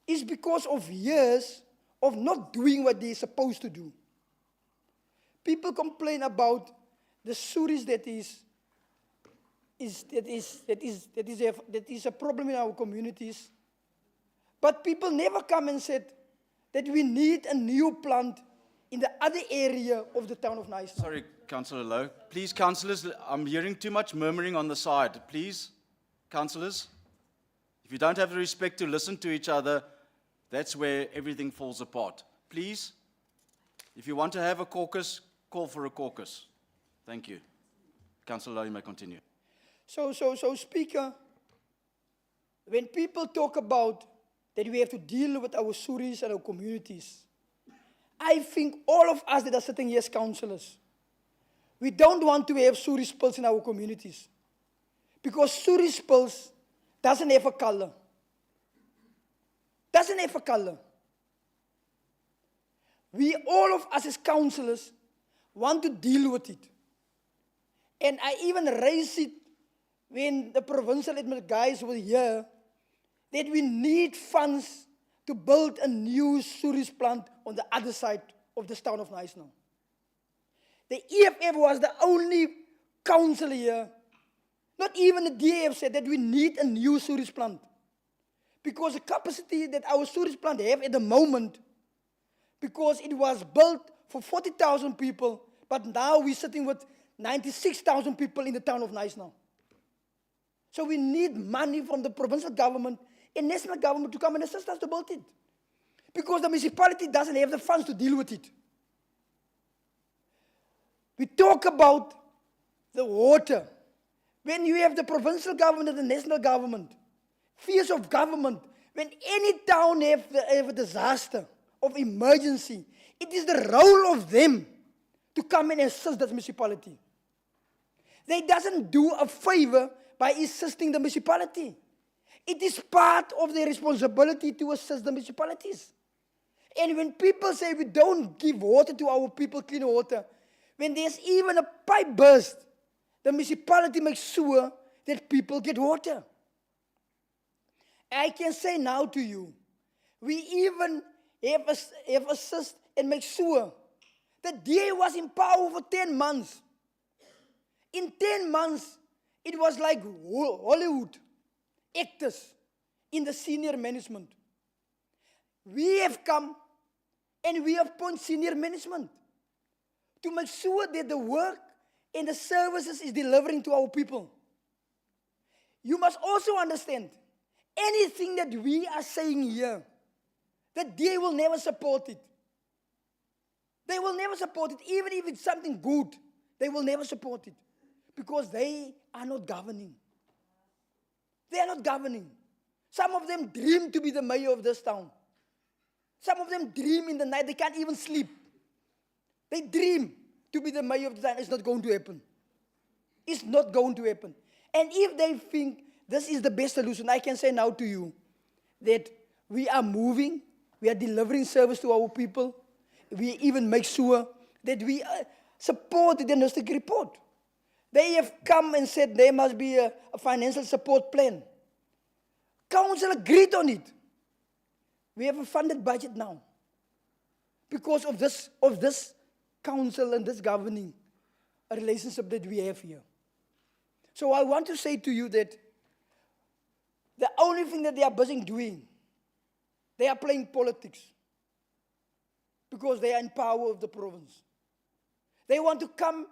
is because of years of not doing what they're supposed to do. People complain about the sewerage that is a problem in our communities. But people never come and said that we need a new plant in the other area of the town of Knysna. Sorry, Councillor Lowe. Please, councillors, I'm hearing too much murmuring on the side. Please, councillors, if you don't have the respect to listen to each other, that's where everything falls apart. Please, if you want to have a caucus, call for a caucus. Thank you. Councillor Lowe, you may continue. So, Speaker, when people talk about that we have to deal with our sewerage and our communities, I think all of us that are sitting here as councillors, we don't want to have sewage spills in our communities. Because sewage spills doesn't have a color. Doesn't have a color. We, all of us as councillors, want to deal with it. And I even raised it when the provincial guys were here, that we need funds to build a new sewage plant on the other side of this town of Knysna. The EFF was the only council here, not even the DAF said that we need a new sewage plant. Because the capacity that our sewage plant have at the moment, because it was built for 40,000 people, but now we're sitting with 96,000 people in the town of Knysna. So we need money from the provincial government and national government to come and assist us to build it. Because the municipality doesn't have the funds to deal with it. We talk about the water. When you have the provincial government and the national government, fears of government, when any town have a disaster of emergency, it is the role of them to come and assist that municipality. They doesn't do a favor by assisting the municipality. It is part of their responsibility to assist the municipalities. And when people say we don't give water to our people, clean water, when there's even a pipe burst, the municipality makes sure that people get water. I can say now to you, we even have assist and make sure that DA was in power for 10 months. In 10 months, it was like Hollywood actors in the senior management. We have come and we have appointed senior management to make sure that the work and the services is delivering to our people. You must also understand, anything that we are saying here, that they will never support it. They will never support it, even if it's something good. They will never support it because they are not governing. They are not governing. Some of them dream to be the mayor of this town. Some of them dream in the night, they can't even sleep. They dream to be the mayor of the town. It's not going to happen. It's not going to happen. And if they think this is the best solution, I can say now to you that we are moving, we are delivering service to our people. We even make sure that we support the diagnostic report. They have come and said there must be a financial support plan. Council agreed on it. We have a funded budget now because of this council and this governing relationship that we have here. So I want to say to you that the only thing that they are busy doing, they are playing politics because they are in power of the province. They want to come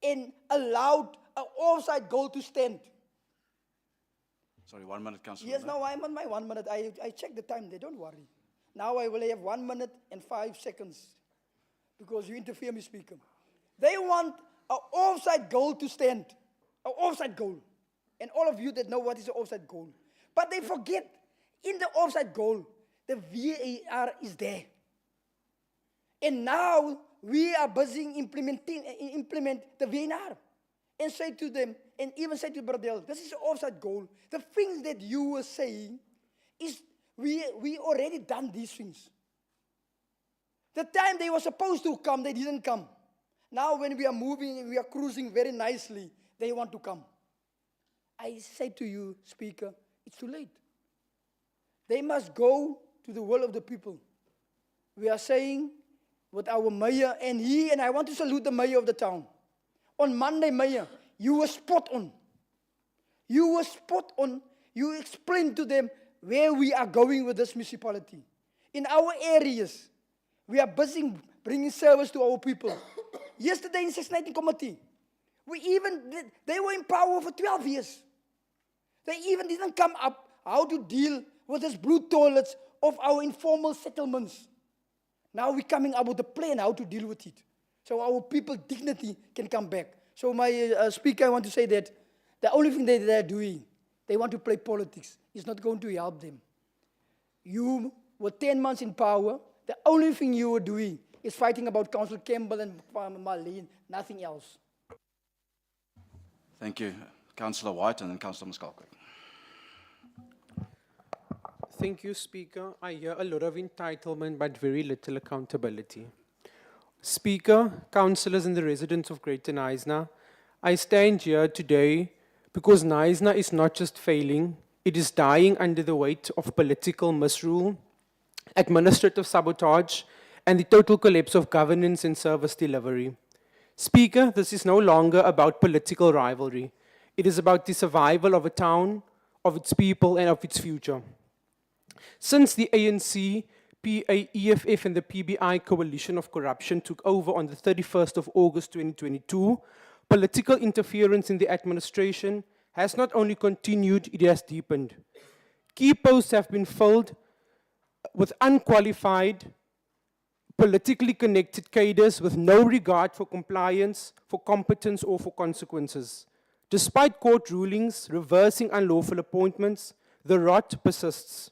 and allow an offside goal to stand. Sorry, 1 minute, Councillor. Yes, now I'm on my 1 minute. I checked the time there, don't worry. Now I will have 1 minute and 5 seconds because you interfere, Mr. Speaker. They want an offside goal to stand, an offside goal. And all of you that know what is an offside goal. But they forget, in the offside goal, the VAR is there. And now we are busy implement the VAR. And say to them, and even say to Bradel, this is an offside goal. The things that you were saying is, we already done these things. The time they were supposed to come, they didn't come. Now when we are moving, we are cruising very nicely, they want to come. I say to you, Speaker, it's too late. They must go to the will of the people. We are saying with our mayor, and I want to salute the mayor of the town. On Monday, Mayor, you were spot on. You were spot on. You explained to them where we are going with this municipality. In our areas, we are busy bringing service to our people. Yesterday in 619 committee, they were in power for 12 years. They even didn't come up how to deal with these blue toilets of our informal settlements. Now we're coming up with a plan how to deal with it. So our people's dignity can come back. So my Speaker, I want to say that the only thing that they're doing, they want to play politics. It's not going to help them. You were 10 months in power. The only thing you were doing is fighting about Councillor Campbell and Marlene, nothing else. Thank you. Councillor White and then Councillor Muskalka. Thank you, Speaker. I hear a lot of entitlement but very little accountability. Speaker, councillors and the residents of Greater Knysna, I stand here today because Knysna is not just failing, it is dying under the weight of political misrule, administrative sabotage, and the total collapse of governance and service delivery. Speaker, this is no longer about political rivalry. It is about the survival of a town, of its people, and of its future. Since the ANC, PA, EFF, and the PBI coalition of corruption took over on the 31st of August 2022, political interference in the administration has not only continued, it has deepened. Key posts have been filled with unqualified, politically connected cadres with no regard for compliance, for competence, or for consequences. Despite court rulings reversing unlawful appointments, the rot persists.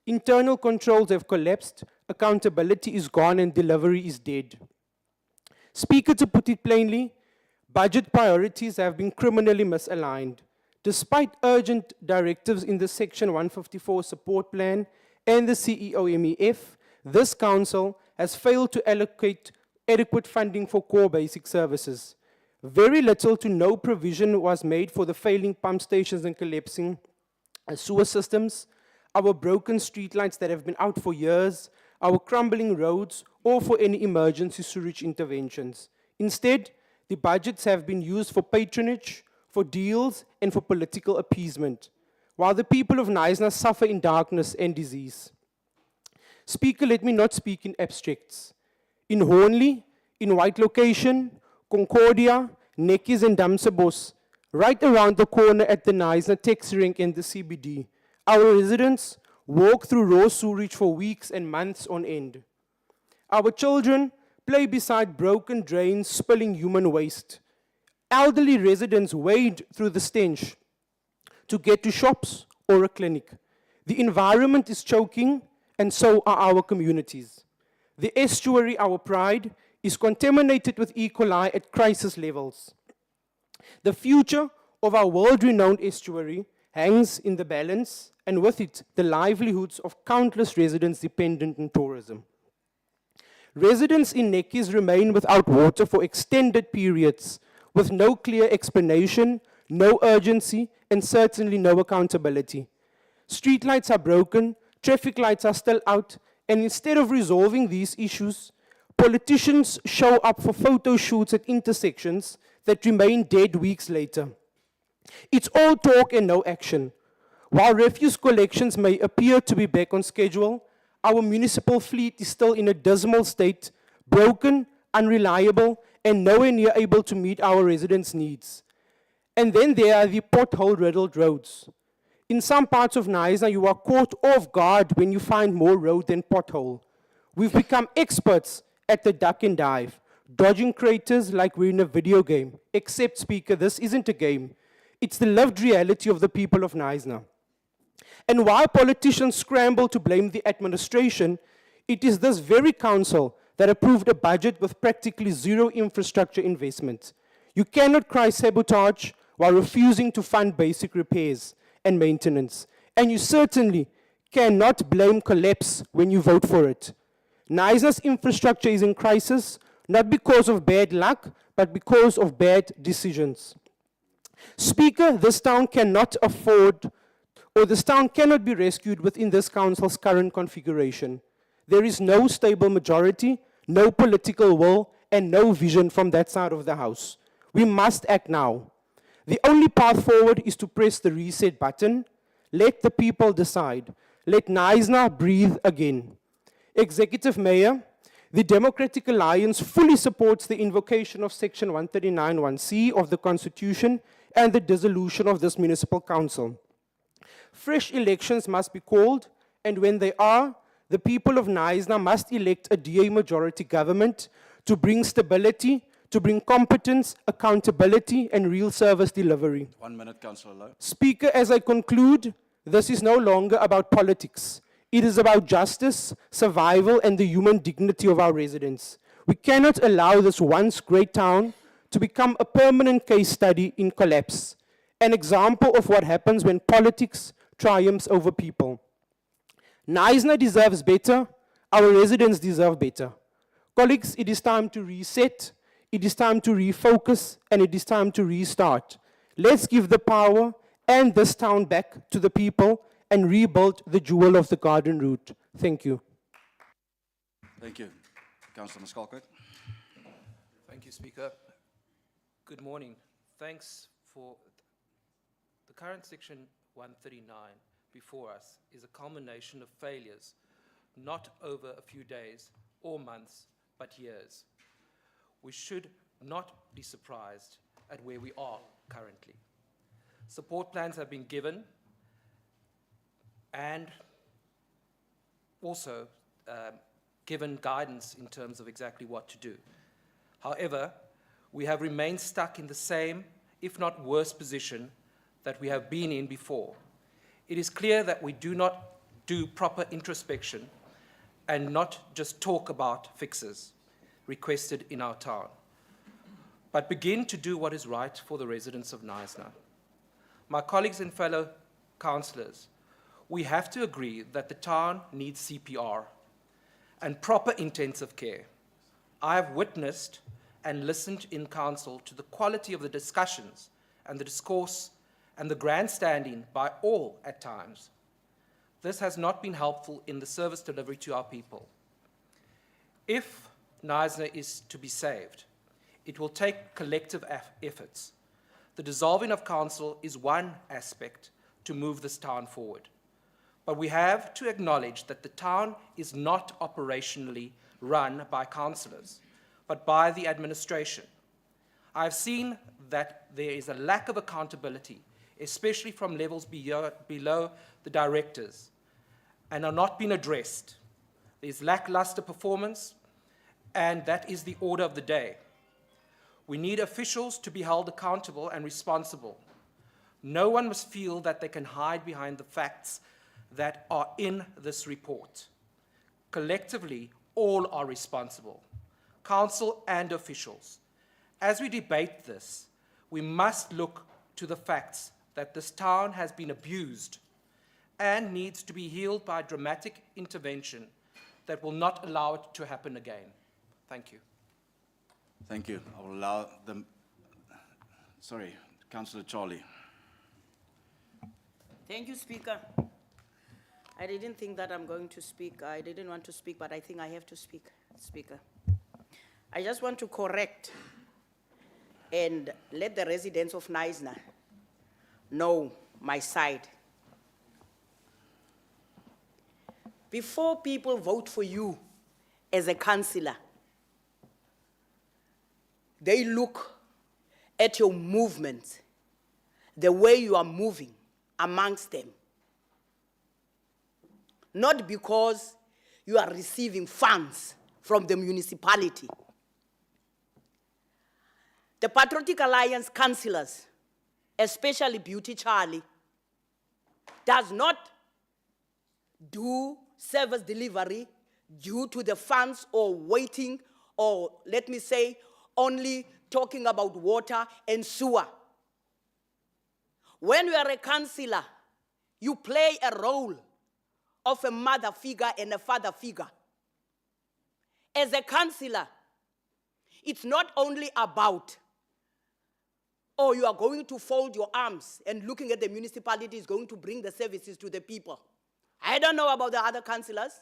Internal controls have collapsed, accountability is gone, and delivery is dead. Speaker, to put it plainly, budget priorities have been criminally misaligned. Despite urgent directives in the Section 154 support plan and the CEO-MEF, this council has failed to allocate adequate funding for core basic services. Very little to no provision was made for the failing pump stations and collapsing sewer systems, our broken streetlights that have been out for years, our crumbling roads, or for any emergency sewage interventions. Instead, the budgets have been used for patronage, for deals, and for political appeasement, while the people of Knysna suffer in darkness and disease. Speaker, let me not speak in abstracts. In Hornley, in White Location, Concordia, Nekkies, and Damsabos, right around the corner at the Knysna taxi rank and the CBD, our residents walk through raw sewage for weeks and months on end. Our children play beside broken drains, spilling human waste. Elderly residents wade through the stench to get to shops or a clinic. The environment is choking, and so are our communities. The estuary, our pride, is contaminated with E. coli at crisis levels. The future of our world-renowned estuary hangs in the balance, and with it, the livelihoods of countless residents dependent on tourism. Residents in Nekkies remain without water for extended periods, with no clear explanation, no urgency, and certainly no accountability. Streetlights are broken, traffic lights are still out, and instead of resolving these issues, politicians show up for photo shoots at intersections that remain dead weeks later. It's all talk and no action. While refuse collections may appear to be back on schedule, our municipal fleet is still in a dismal state, broken, unreliable, and nowhere near able to meet our residents' needs. And then there are the pothole-riddled roads. In some parts of Knysna, you are caught off guard when you find more road than pothole. We've become experts at the duck and dive, dodging craters like we're in a video game. Except, Speaker, this isn't a game. It's the lived reality of the people of Knysna. And while politicians scramble to blame the administration, it is this very council that approved a budget with practically zero infrastructure investment. You cannot cry sabotage while refusing to fund basic repairs and maintenance. And you certainly cannot blame collapse when you vote for it. Knysna's infrastructure is in crisis, not because of bad luck, but because of bad decisions. Speaker, this town cannot afford, or this town cannot be rescued within this council's current configuration. There is no stable majority, no political will, and no vision from that side of the house. We must act now. The only path forward is to press the reset button. Let the people decide. Let Knysna breathe again. Executive Mayor, the Democratic Alliance fully supports the invocation of Section 139(1)(c) of the Constitution and the dissolution of this municipal council. Fresh elections must be called, and when they are, the people of Knysna must elect a DA majority government to bring stability, to bring competence, accountability, and real service delivery. 1 minute, Councillor Lowe. Speaker, as I conclude, this is no longer about politics. It is about justice, survival, and the human dignity of our residents. We cannot allow this once great town to become a permanent case study in collapse, an example of what happens when politics triumphs over people. Knysna deserves better, our residents deserve better. Colleagues, it is time to reset, it is time to refocus, and it is time to restart. Let's give the power and this town back to the people and rebuild the jewel of the Garden Route. Thank you. Thank you. Councillor Maskalkwyk. Thank you, Speaker. Good morning. Thanks for the current Section 139 before us is a culmination of failures, not over a few days or months, but years. We should not be surprised at where we are currently. Support plans have been given and also given guidance in terms of exactly what to do. However, we have remained stuck in the same, if not worse, position that we have been in before. It is clear that we do not do proper introspection and not just talk about fixes requested in our town, but begin to do what is right for the residents of Knysna. My colleagues and fellow councillors, we have to agree that the town needs CPR and proper intensive care. I have witnessed and listened in council to the quality of the discussions and the discourse and the grandstanding by all at times. This has not been helpful in the service delivery to our people. If Knysna is to be saved, it will take collective efforts. The dissolving of council is one aspect to move this town forward. But we have to acknowledge that the town is not operationally run by councillors, but by the administration. I've seen that there is a lack of accountability, especially from levels below the directors, and are not being addressed. There's lackluster performance, and that is the order of the day. We need officials to be held accountable and responsible. No one must feel that they can hide behind the facts that are in this report. Collectively, all are responsible, council and officials. As we debate this, we must look to the facts that this town has been abused and needs to be healed by dramatic intervention that will not allow it to happen again. Thank you. Thank you. I will allow them. Sorry, Councillor Charlie. Thank you, Speaker. I didn't think that I'm going to speak. I didn't want to speak, but I think I have to speak, Speaker. I just want to correct and let the residents of Knysna know my side. Before people vote for you as a councillor, they look at your movement, the way you are moving amongst them. Not because you are receiving funds from the municipality. The Patriotic Alliance councillors, especially Beauty Charlie, does not do service delivery due to the funds or waiting, or let me say, only talking about water and sewer. When you are a councillor, you play a role of a mother figure and a father figure. As a councillor, it's not only about, oh, you are going to fold your arms and looking at the municipality is going to bring the services to the people. I don't know about the other councillors.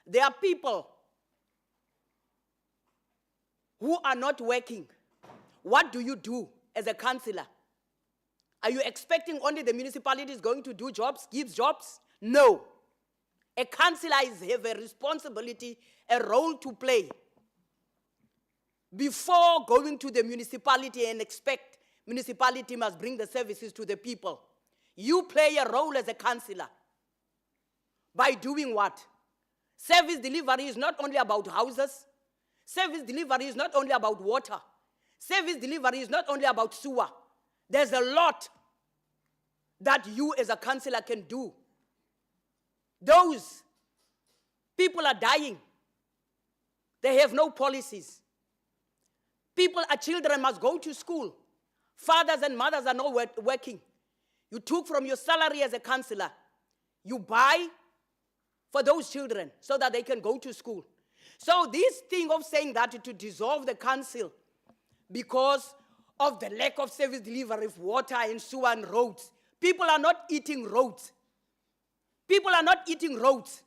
There are people who are not working. What do you do as a councillor? Are you expecting only the municipality is going to do jobs, give jobs? No. A councillor has a responsibility, a role to play before going to the municipality and expect municipality must bring the services to the people. You play a role as a councillor by doing what? Service delivery is not only about houses. Service delivery is not only about water. Service delivery is not only about sewer. There's a lot that you as a councillor can do. Those people are dying. They have no policies. Children must go to school. Fathers and mothers are not working. You took from your salary as a councillor. You buy for those children so that they can go to school. So this thing of saying that to dissolve the council because of the lack of service delivery of water and sewer and roads. People are not eating roads. People are not eating roads.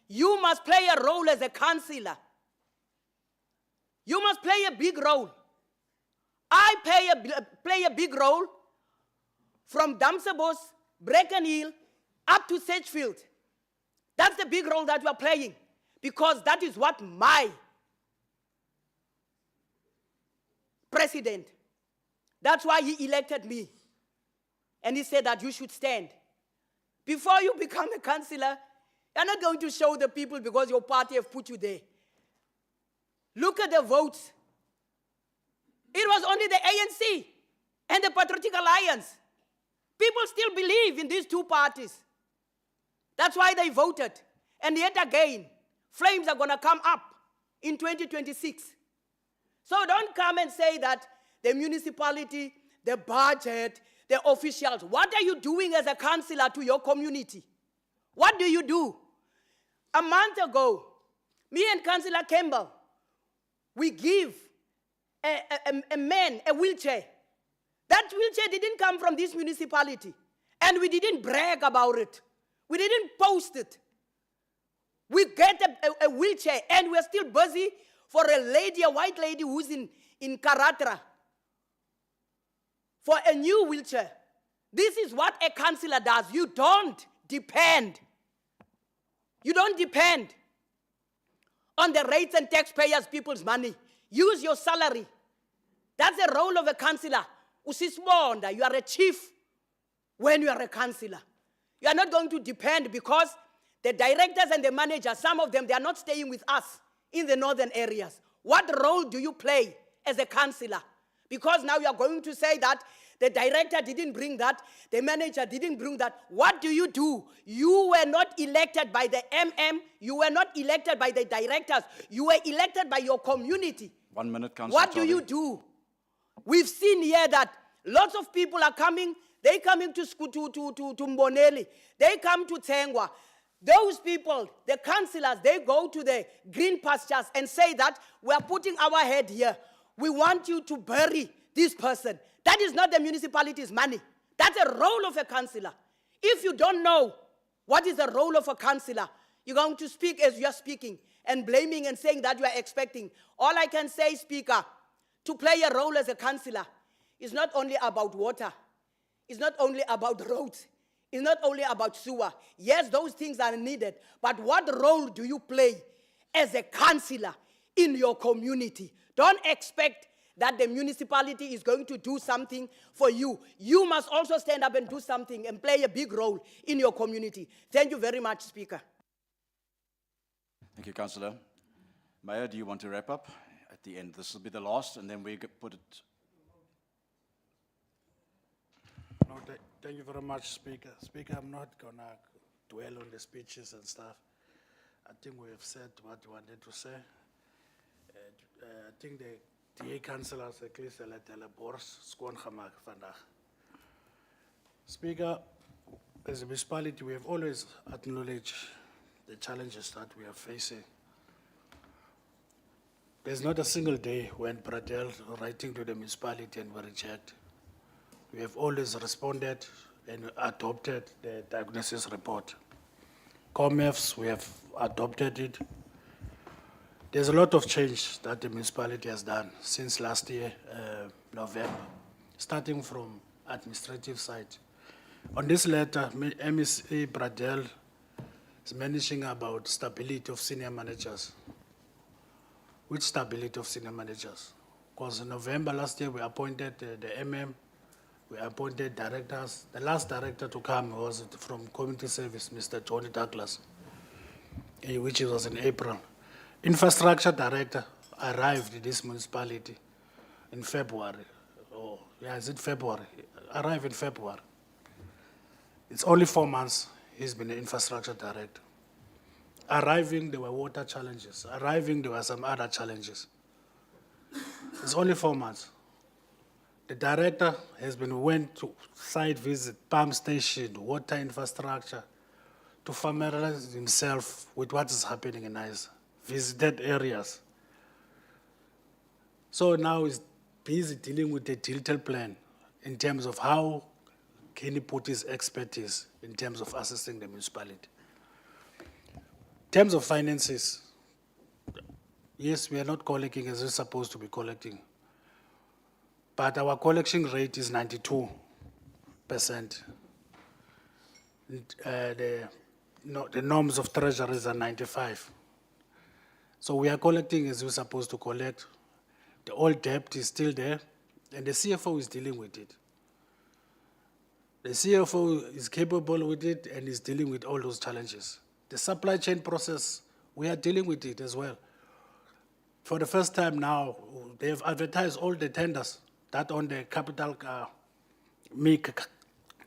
You must play a role as a councillor. You must play a big role. I play a big role from Damsabos, Bracken Hill, up to Sedgefield. That's the big role that we are playing because that is what my president, that's why he elected me. And he said that you should stand. Before you become a councillor, you're not going to show the people because your party have put you there. Look at the votes. It was only the ANC and the Patriotic Alliance. People still believe in these two parties. That's why they voted. And yet again, flames are going to come up in 2026. So don't come and say that the municipality, the budget, the officials, what are you doing as a councillor to your community? What do you do? A month ago, me and Councillor Campbell, we give a man a wheelchair. That wheelchair didn't come from this municipality. And we didn't brag about it. We didn't post it. We get a wheelchair and we're still busy for a lady, a white lady who's in Karatra for a new wheelchair. This is what a councillor does. You don't depend. You don't depend on the rates and taxpayers' people's money. Use your salary. That's the role of a councillor. Usisbonda, you are a chief when you are a councillor. You are not going to depend because the directors and the managers, some of them, they are not staying with us in the northern areas. What role do you play as a councillor? Because now you are going to say that the director didn't bring that, the manager didn't bring that. What do? You were not elected by the MM, you were not elected by the directors, you were elected by your community. 1 minute, Councillor. What do you do? We've seen here that lots of people are coming, they coming to school, to Mboneli, they come to Tengwa. Those people, the councillors, they go to the green pastures and say that we are putting our head here. We want you to bury this person. That is not the municipality's money. That's a role of a councillor. If you don't know what is the role of a councillor, you're going to speak as you are speaking and blaming and saying that you are expecting. All I can say, Speaker, to play a role as a councillor is not only about water. It's not only about roads. It's not only about sewer. Yes, those things are needed. But what role do you play as a councillor in your community? Don't expect that the municipality is going to do something for you. You must also stand up and do something and play a big role in your community. Thank you very much, Speaker. Thank you, Councillor. Mayor, do you want to wrap up at the end? This will be the last, and then we put it. No, thank you very much, Speaker. Speaker, I'm not going to dwell on the speeches and stuff. I think we have said what we wanted to say. I think the DA councillors at least a Boris Skon Hamak vandaag. Speaker, as a municipality, we have always acknowledged the challenges that we are facing. There's not a single day when Bradel writing to the municipality and we reject. We have always responded and adopted the diagnosis report. COMEFs, we have adopted it. There's a lot of change that the municipality has done since last year, November, starting from administrative side. On this letter, MEC Bradel is mentioning about stability of senior managers. Which stability of senior managers? Because in November last year, we appointed the MM, we appointed directors. The last director to come was from community service, Mr. Johnny Douglas, which was in April. Infrastructure director arrived in this municipality in February. Oh, yeah, is it February? Arrived in February. It's only 4 months he's been an infrastructure director. Arriving, there were water challenges. Arriving, there were some other challenges. It's only 4 months. The director went to site visit, pump station, water infrastructure, to familiarize himself with what is happening in ISA, visited areas. So now he's busy dealing with the detailed plan in terms of how can he put his expertise in terms of assisting the municipality. In terms of finances, yes, we are not collecting as we're supposed to be collecting, but our collection rate is 92%. The norms of treasuries are 95. So we are collecting as we're supposed to collect. The old debt is still there, and the CFO is dealing with it. The CFO is capable with it and is dealing with all those challenges. The supply chain process, we are dealing with it as well. For the first time now, they have advertised all the tenders that on the capital,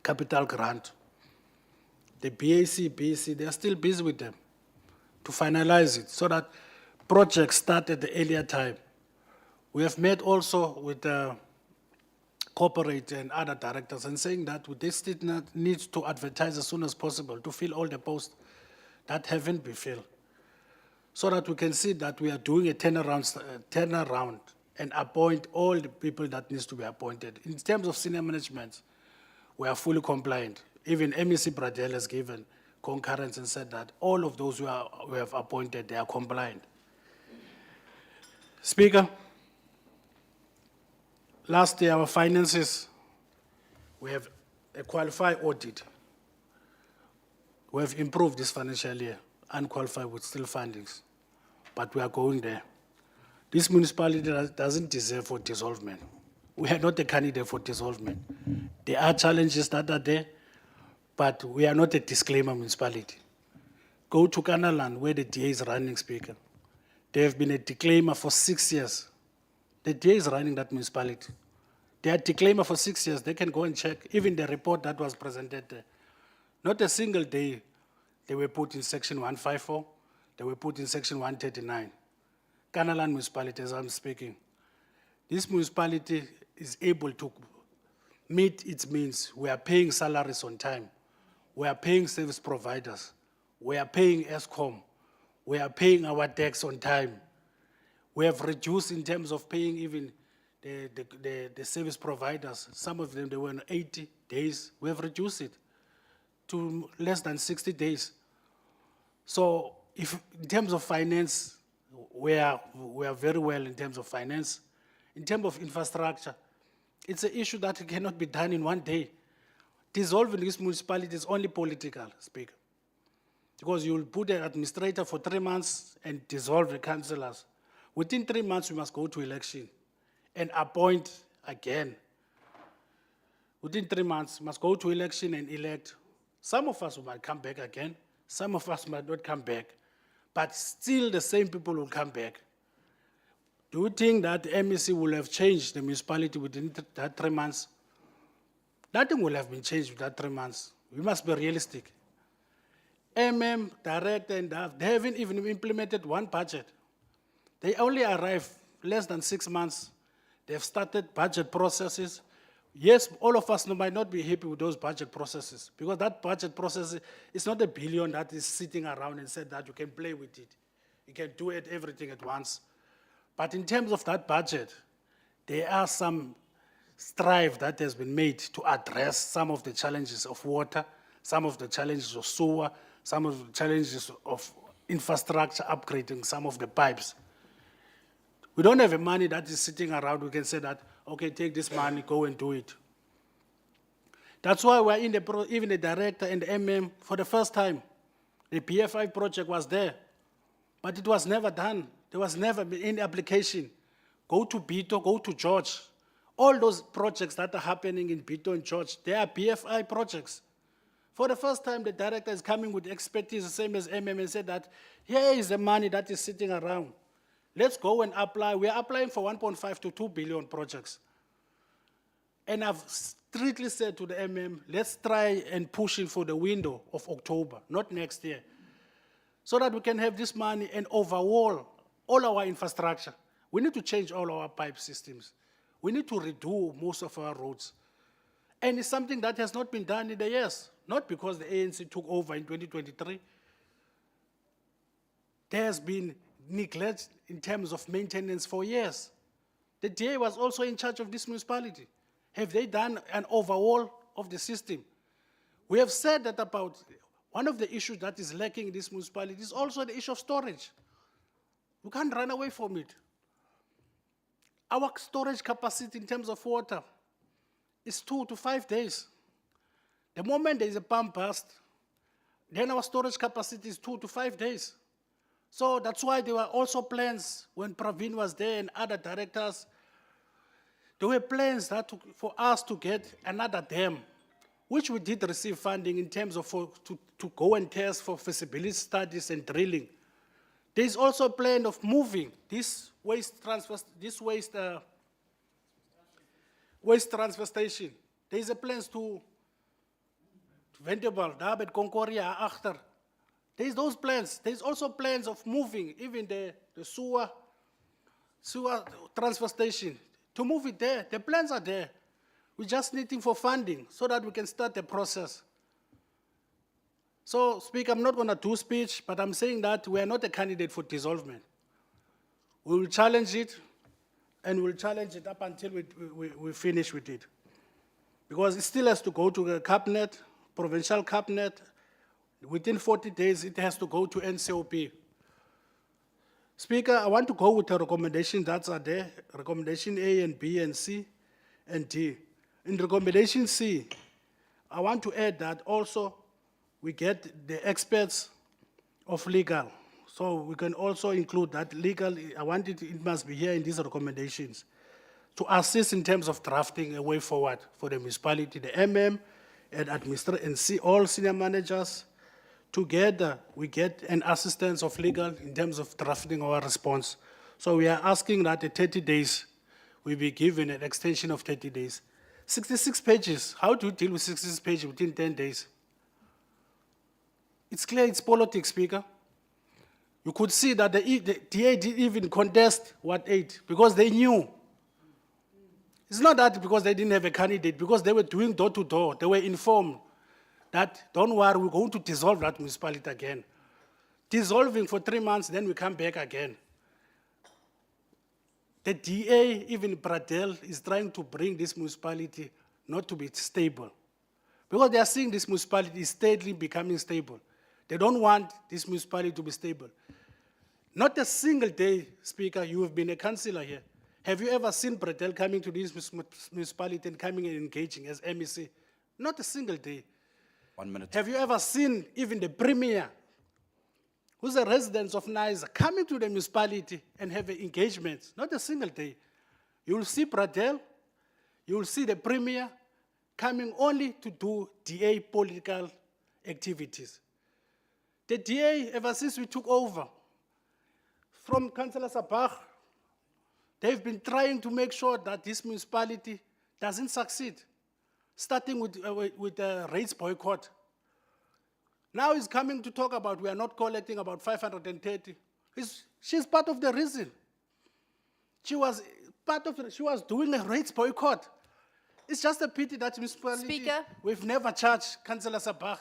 capital grant. The BAC, they are still busy with them to finalize it so that projects start at the earlier time. We have met also with the corporate and other directors and saying that they still need to advertise as soon as possible to fill all the posts that haven't been filled, so that we can see that we are doing a turnaround and appoint all the people that needs to be appointed. In terms of senior management, we are fully compliant. Even MEC Bradel has given concurrence and said that all of those who have appointed, they are compliant. Speaker, last year our finances, we have a qualified audit. We have improved this financial year, unqualified with still findings, but we are going there. This municipality doesn't deserve for dissolvement. We are not a candidate for dissolvement. There are challenges that are there, but we are not a disclaimer municipality. Go to Canaland, where the DA is running, Speaker. They have been a disclaimer for 6 years. The DA is running that municipality. They are disclaimer for 6 years. They can go and check, even the report that was presented there. Not a single day they were put in section 154, they were put in section 139. Canaland municipality, as I'm speaking. This municipality is able to meet its means. We are paying salaries on time. We are paying service providers. We are paying ESCOM. We are paying our tax on time. We have reduced in terms of paying even the service providers. Some of them, they were on 80 days. We have reduced it to less than 60 days. So if in terms of finance, we are very well in terms of finance. In terms of infrastructure, it's an issue that cannot be done in one day. Dissolving this municipality is only political, Speaker. Because you'll put an administrator for 3 months and dissolve the councillors. Within 3 months, we must go to election and appoint again. Within 3 months, must go to election and elect. Some of us might come back again. Some of us might not come back. But still the same people will come back. Do you think that the MEC will have changed the municipality within that 3 months? Nothing will have been changed with that 3 months. We must be realistic. Director and DAF, they haven't even implemented one budget. They only arrived less than 6 months. They've started budget processes. Yes, all of us might not be happy with those budget processes, because that budget process is not $1 billion that is sitting around and said that you can play with it. You can do it everything at once. But in terms of that budget, there are some strive that has been made to address some of the challenges of water, some of the challenges of sewer, some of the challenges of infrastructure, upgrading some of the pipes. We don't have money that is sitting around. We can say that, okay, take this money, go and do it. That's why we're in even the director and the for the first time, the PFI project was there, but it was never done. There was never been any application. Go to Bito, go to George. All those projects that are happening in Bito and George, they are PFI projects. For the first time, the director is coming with expertise, the same as and said that here is the money that is sitting around. Let's go and apply. We are applying for 1.5 to 2 billion projects. And I've strictly said to the let's try and push in for the window of October, not next year. so that we can have this money and overhaul all our infrastructure. We need to change all our pipe systems. We need to redo most of our roads. And it's something that has not been done in the years, not because the ANC took over in 2023. There has been neglect in terms of maintenance for years. The DA was also in charge of this municipality. Have they done an overhaul of the system? We have said that about one of the issues that is lacking in this municipality is also the issue of storage. We can't run away from it. Our storage capacity in terms of water is 2 to 5 days. The moment there is a pump burst, then our storage capacity is 2 to 5 days. So that's why there were also plans when Praveen was there and other directors. There were plans for us to get another dam, which we did receive funding in terms of to go and test for feasibility studies and drilling. There is also a plan of moving this waste transfer station. There is a plans to Venterbal, Dabet, Concordia, Achter. There's those plans. There's also plans of moving even the sewer transfer station. To move it there, the plans are there. We're just needing for funding so that we can start the process. So, Speaker, I'm not going to do speech, but I'm saying that we are not a candidate for dissolvement. We will challenge it, and we'll challenge it up until we finish with it. Because it still has to go to the cabinet, provincial cabinet. Within 40 days, it has to go to NCOP. Speaker, I want to go with the recommendations that are there, recommendation A and B and C and D. In recommendation C, I want to add that also we get the experts of legal. So we can also include that legal, I want it must be here in these recommendations to assist in terms of drafting a way forward for the municipality, the MM and all senior managers. Together, we get an assistance of legal in terms of drafting our response. So we are asking that the 30 days, we be given an extension of 30 days. 66 pages, how do you deal with 66 pages within 10 days? It's clear it's politics, Speaker. You could see that the DA didn't even contest what 8, because they knew. It's not that because they didn't have a candidate, because they were doing door to door, they were informed that, don't worry, we're going to dissolve that municipality again. Dissolving for 3 months, then we come back again. The DA, even Bradel, is trying to bring this municipality not to be stable. Because they are seeing this municipality is steadily becoming stable. They don't want this municipality to be stable. Not a single day, Speaker, you have been a councillor here. Have you ever seen Bradel coming to this municipality and coming and engaging as MEC? Not a single day. 1 minute. Have you ever seen even the Premier, who's a resident of Niza, coming to the municipality and have engagements? Not a single day. You will see Bradel, you will see the Premier coming only to do DA political activities. The DA, ever since we took over, from Councillor Sabah, they've been trying to make sure that this municipality doesn't succeed, starting with the rates boycott. Now he's coming to talk about we are not collecting about 530. She's part of the reason. She was doing a rates boycott. It's just a pity that municipality, Speaker. We've never charged Councillor Sabah.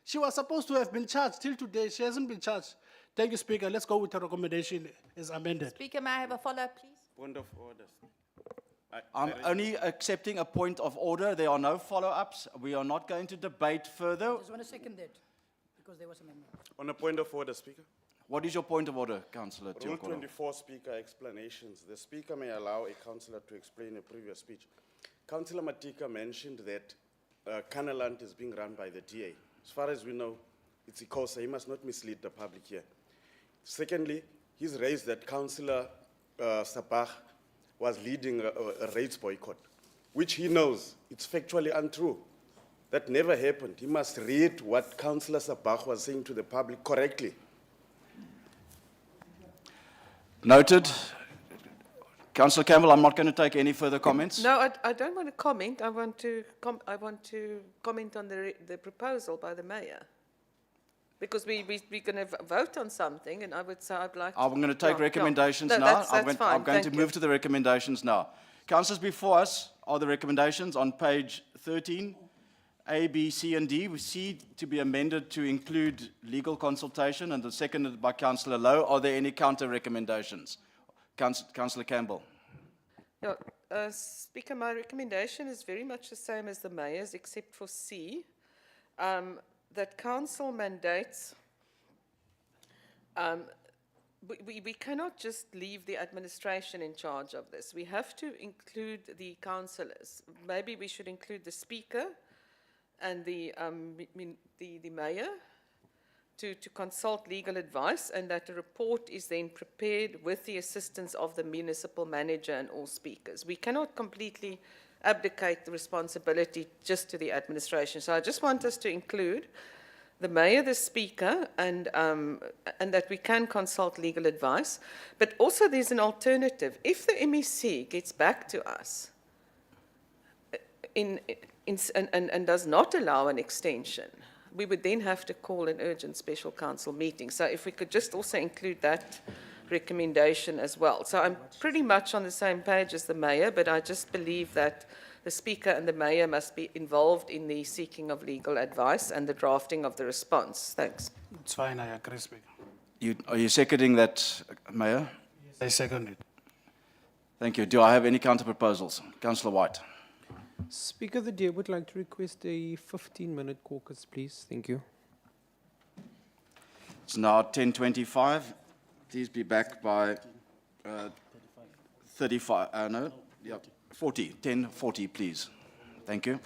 She was supposed to have been charged till today. She hasn't been charged. Thank you, Speaker. Let's go with the recommendation as amended. Speaker, may I have a follow-up, please? Point of order. I'm only accepting a point of order. There are no follow-ups. We are not going to debate further. Just want to second that, because there was amendment. On a point of order, Speaker. What is your point of order, Councillor Rule Tiokolo? 24, Speaker, explanations. The Speaker may allow a councillor to explain a previous speech. Councillor Matika mentioned that Canaland is being run by the DA. As far as we know, it's ICOSA. He must not mislead the public here. Secondly, he's raised that Councillor Sabah was leading a rates boycott, which he knows it's factually untrue. That never happened. He must read what Councillor Sabah was saying to the public correctly. Noted. Councillor Campbell, I'm not going to take any further comments. No, I don't want to comment. I want to comment on the proposal by the mayor. Because we're going to vote on something, and I would say I'd like to... I'm going to take Yeah, recommendations no, now. That's I'm fine. going to Thank move you. to the recommendations now. Councillors, before us are the recommendations on page 13, A, B, C, and D. We see to be amended to include legal consultation, and seconded by Councillor Lowe. Are there any counter recommendations? Councillor Campbell. Yeah, Speaker, my recommendation is very much the same as the mayor's, except for C, that council mandates. We cannot just leave the administration in charge of this. We have to include the councillors. Maybe we should include the speaker and the mayor to consult legal advice, and that a report is then prepared with the assistance of the municipal manager and all speakers. We cannot completely abdicate the responsibility just to the administration. So I just want us to include the mayor, the speaker, and that we can consult legal advice. But also there's an alternative. If the MEC gets back to us and does not allow an extension, we would then have to call an urgent special council meeting. So if we could just also include that recommendation as well. So I'm pretty much on the same page as the mayor, but I just believe that the speaker and the mayor must be involved in the seeking of legal advice and the drafting of the response. Thanks. It's fine, I agree, Speaker. Are you seconding that, Mayor? I second it. Thank you. Do I have any counter proposals? Councillor White. Speaker, the Chair would like to request a 15-minute caucus, please. Thank you. It's now 10:25. Please be back by 10:40, please. Thank you.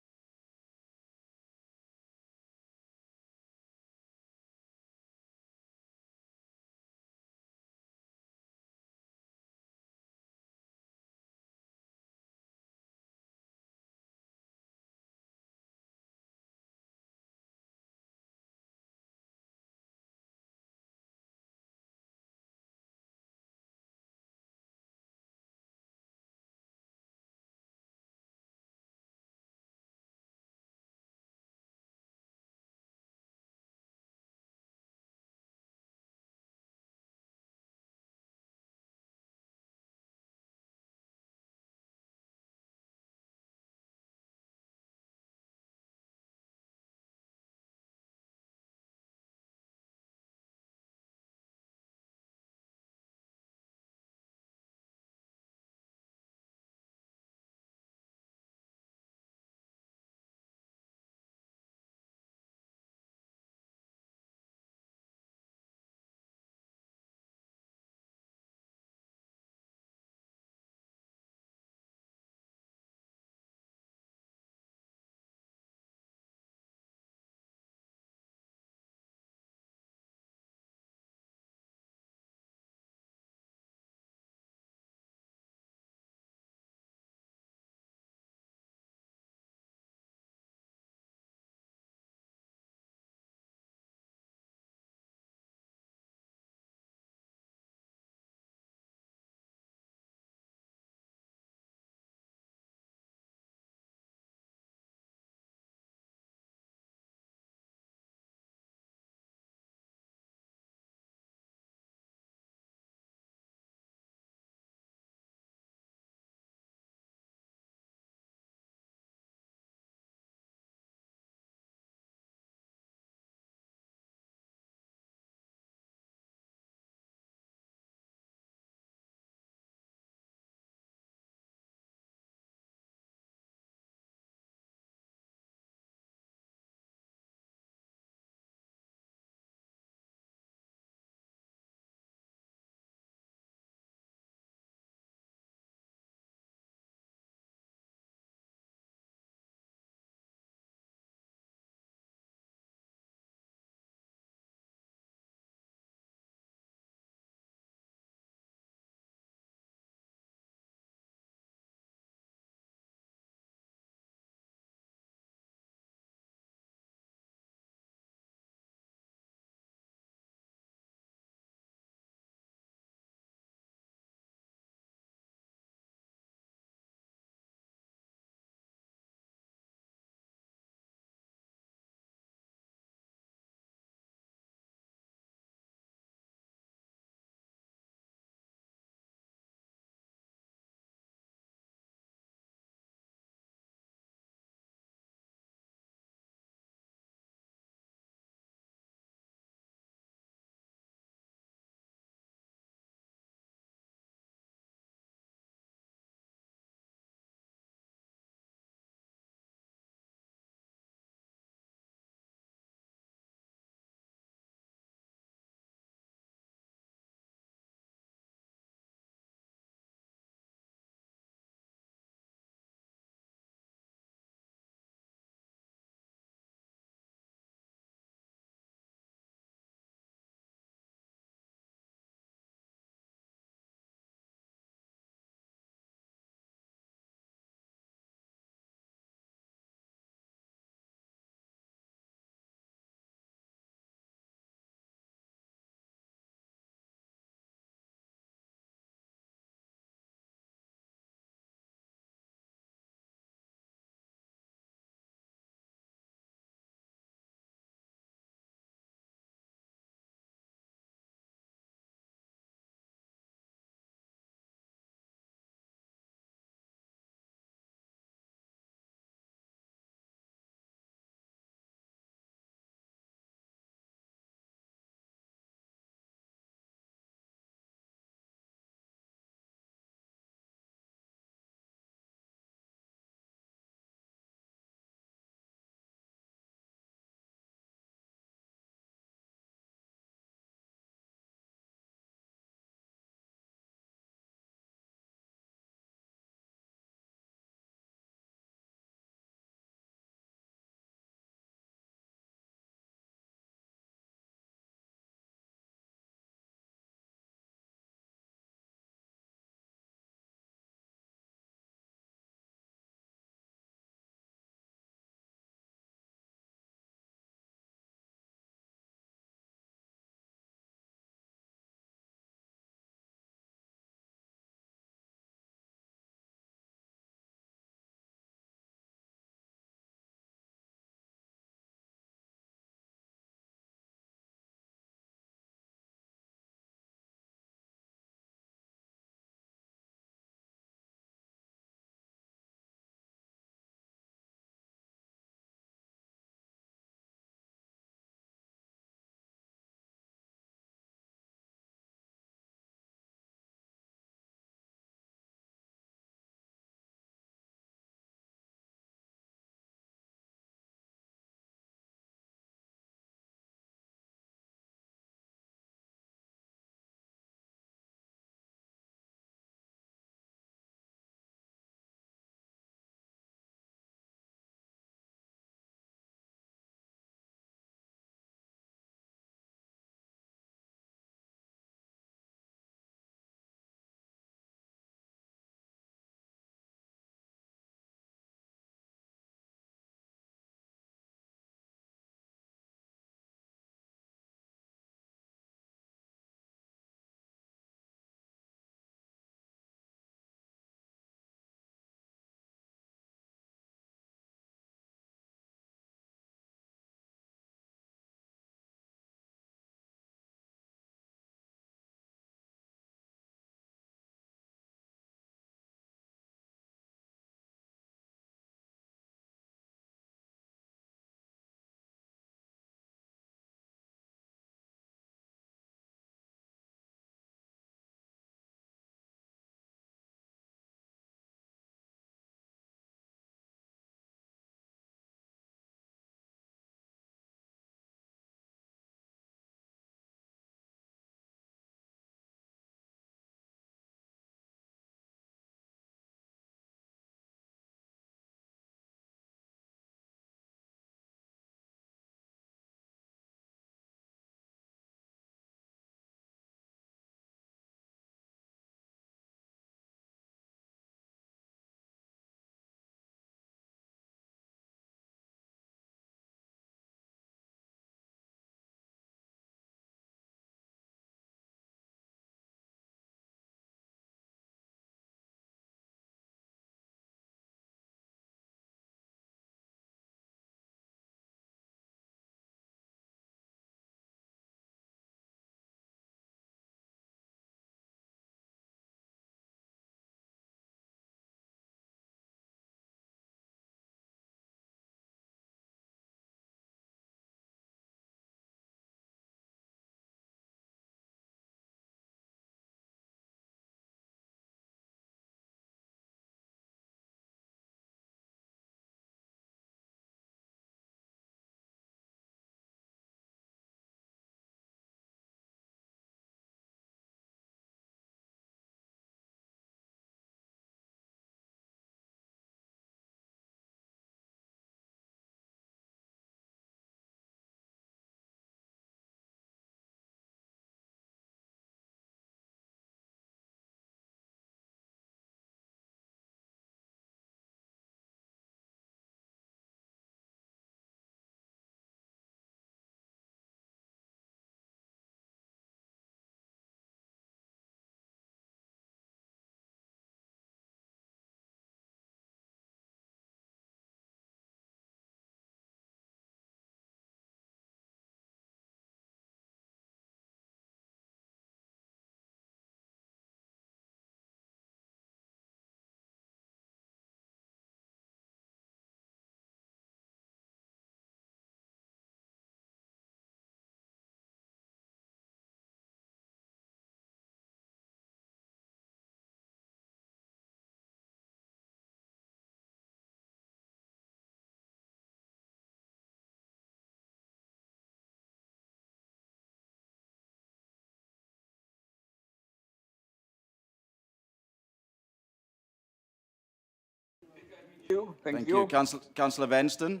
Thank you. Councillor Vanston.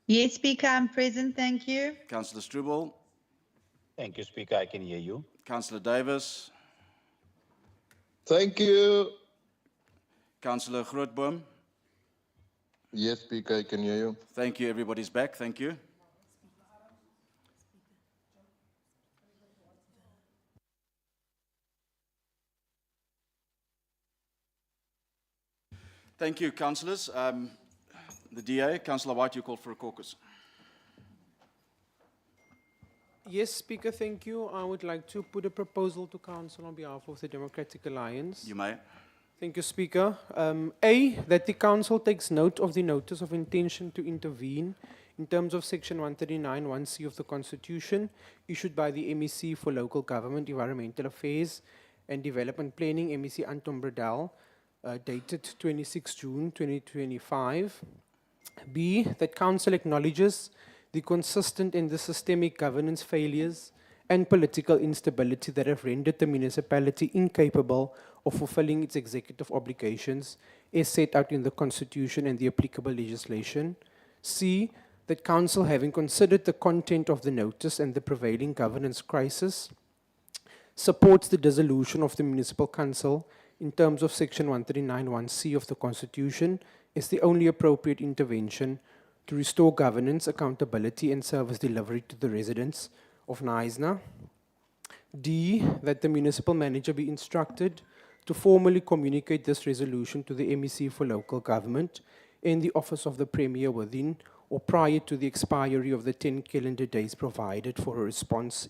Yes, Speaker, I'm present. Thank you. Councillor Strubel. Thank you, Speaker. I can hear you. Councillor Davis. Thank you. Councillor Grootboom. Yes, Speaker, I can hear you. Thank you. Everybody's back. Thank you. Thank you, councillors. The DA, Councillor White, you called for a caucus. Yes, Speaker, thank you. I would like to put a proposal to Council on behalf of the Democratic Alliance. You may. Thank you, Speaker. A, that the Council takes note of the notice of intention to intervene in terms of Section 139 1C of the Constitution issued by the MEC for Local Government, Environmental Affairs and Development Planning, MEC Anton Bredell, dated 26 June 2025. B, that Council acknowledges the consistent and the systemic governance failures and political instability that have rendered the municipality incapable of fulfilling its executive obligations as set out in the Constitution and the applicable legislation. C, that Council, having considered the content of the notice and the prevailing governance crisis, supports the dissolution of the Municipal Council in terms of Section 139 1C of the Constitution as the only appropriate intervention to restore governance, accountability and service delivery to the residents of Knysna. D, that the municipal manager be instructed to formally communicate this resolution to the MEC for Local Government and the Office of the Premier within or prior to the expiry of the 10 calendar days provided for a response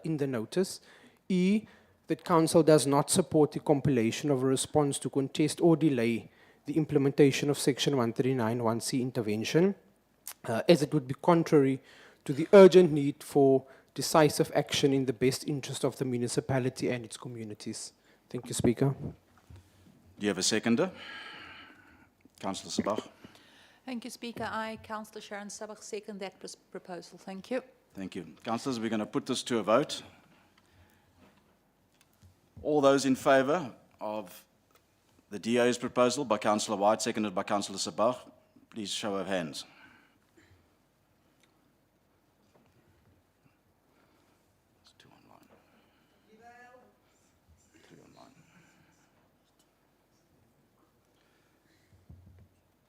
in the notice. E, that Council does not support the compilation of a response to contest or delay the implementation of Section 139 1C intervention, as it would be contrary to the urgent need for decisive action in the best interest of the municipality and its communities. Thank you, Speaker. Do you have a seconder? Councillor Sabach. Thank you, Speaker. I, Councillor Sharon Sabach, second that proposal. Thank you. Thank you. Councillors, we're going to put this to a vote. All those in favour of the DA's proposal by Councillor White, seconded by Councillor Sabach, please show of hands. There's 2 online. 3 online.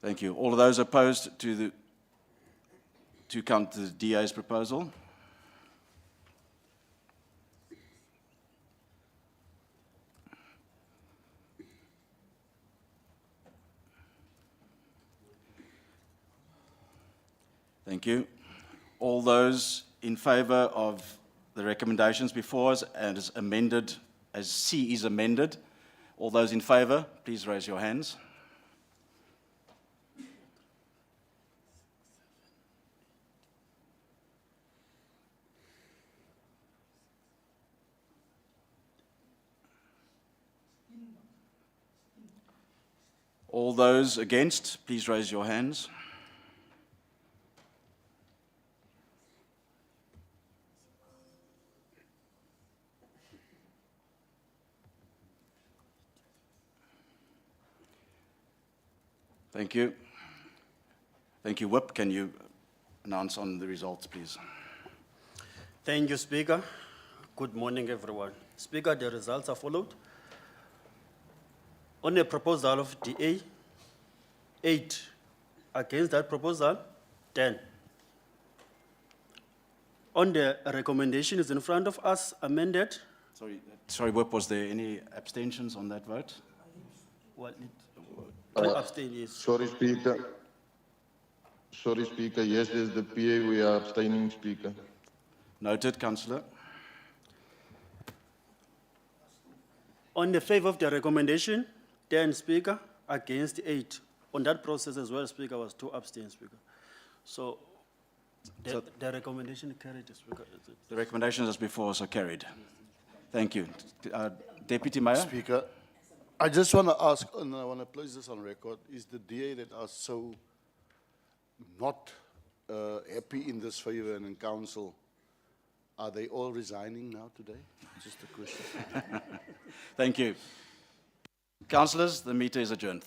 Thank you. All of those opposed to the DA's proposal? Thank you. All those in favour of the recommendations before us and as amended, as C is amended, all those in favour, please raise your hands. All those against, please raise your hands. Thank you. Thank you, Whip. Can you announce on the results, please? Thank you, Speaker. Good morning, everyone. Speaker, the results are followed. On the proposal of DA, 8. Against that proposal, 10. On the recommendation is in front of us, amended. Sorry, Whip, was there any abstentions on that vote? Well, abstain, yes. Sorry, Speaker. Sorry, Speaker. Yes, there's the PA. We are abstaining, Speaker. Noted, Councillor. On the favor of the recommendation, 10, Speaker. Against, 8. On that process as well, Speaker, was 2 abstain, Speaker. So the recommendation carried, Speaker. The recommendations as before us are carried. Thank you. Deputy Mayor? Speaker, I just want to ask, and I want to place this on record, is the DA that are so not happy in this favor and in council, are they all resigning now today? Just a question. Thank you. Councillors, the meeting is adjourned.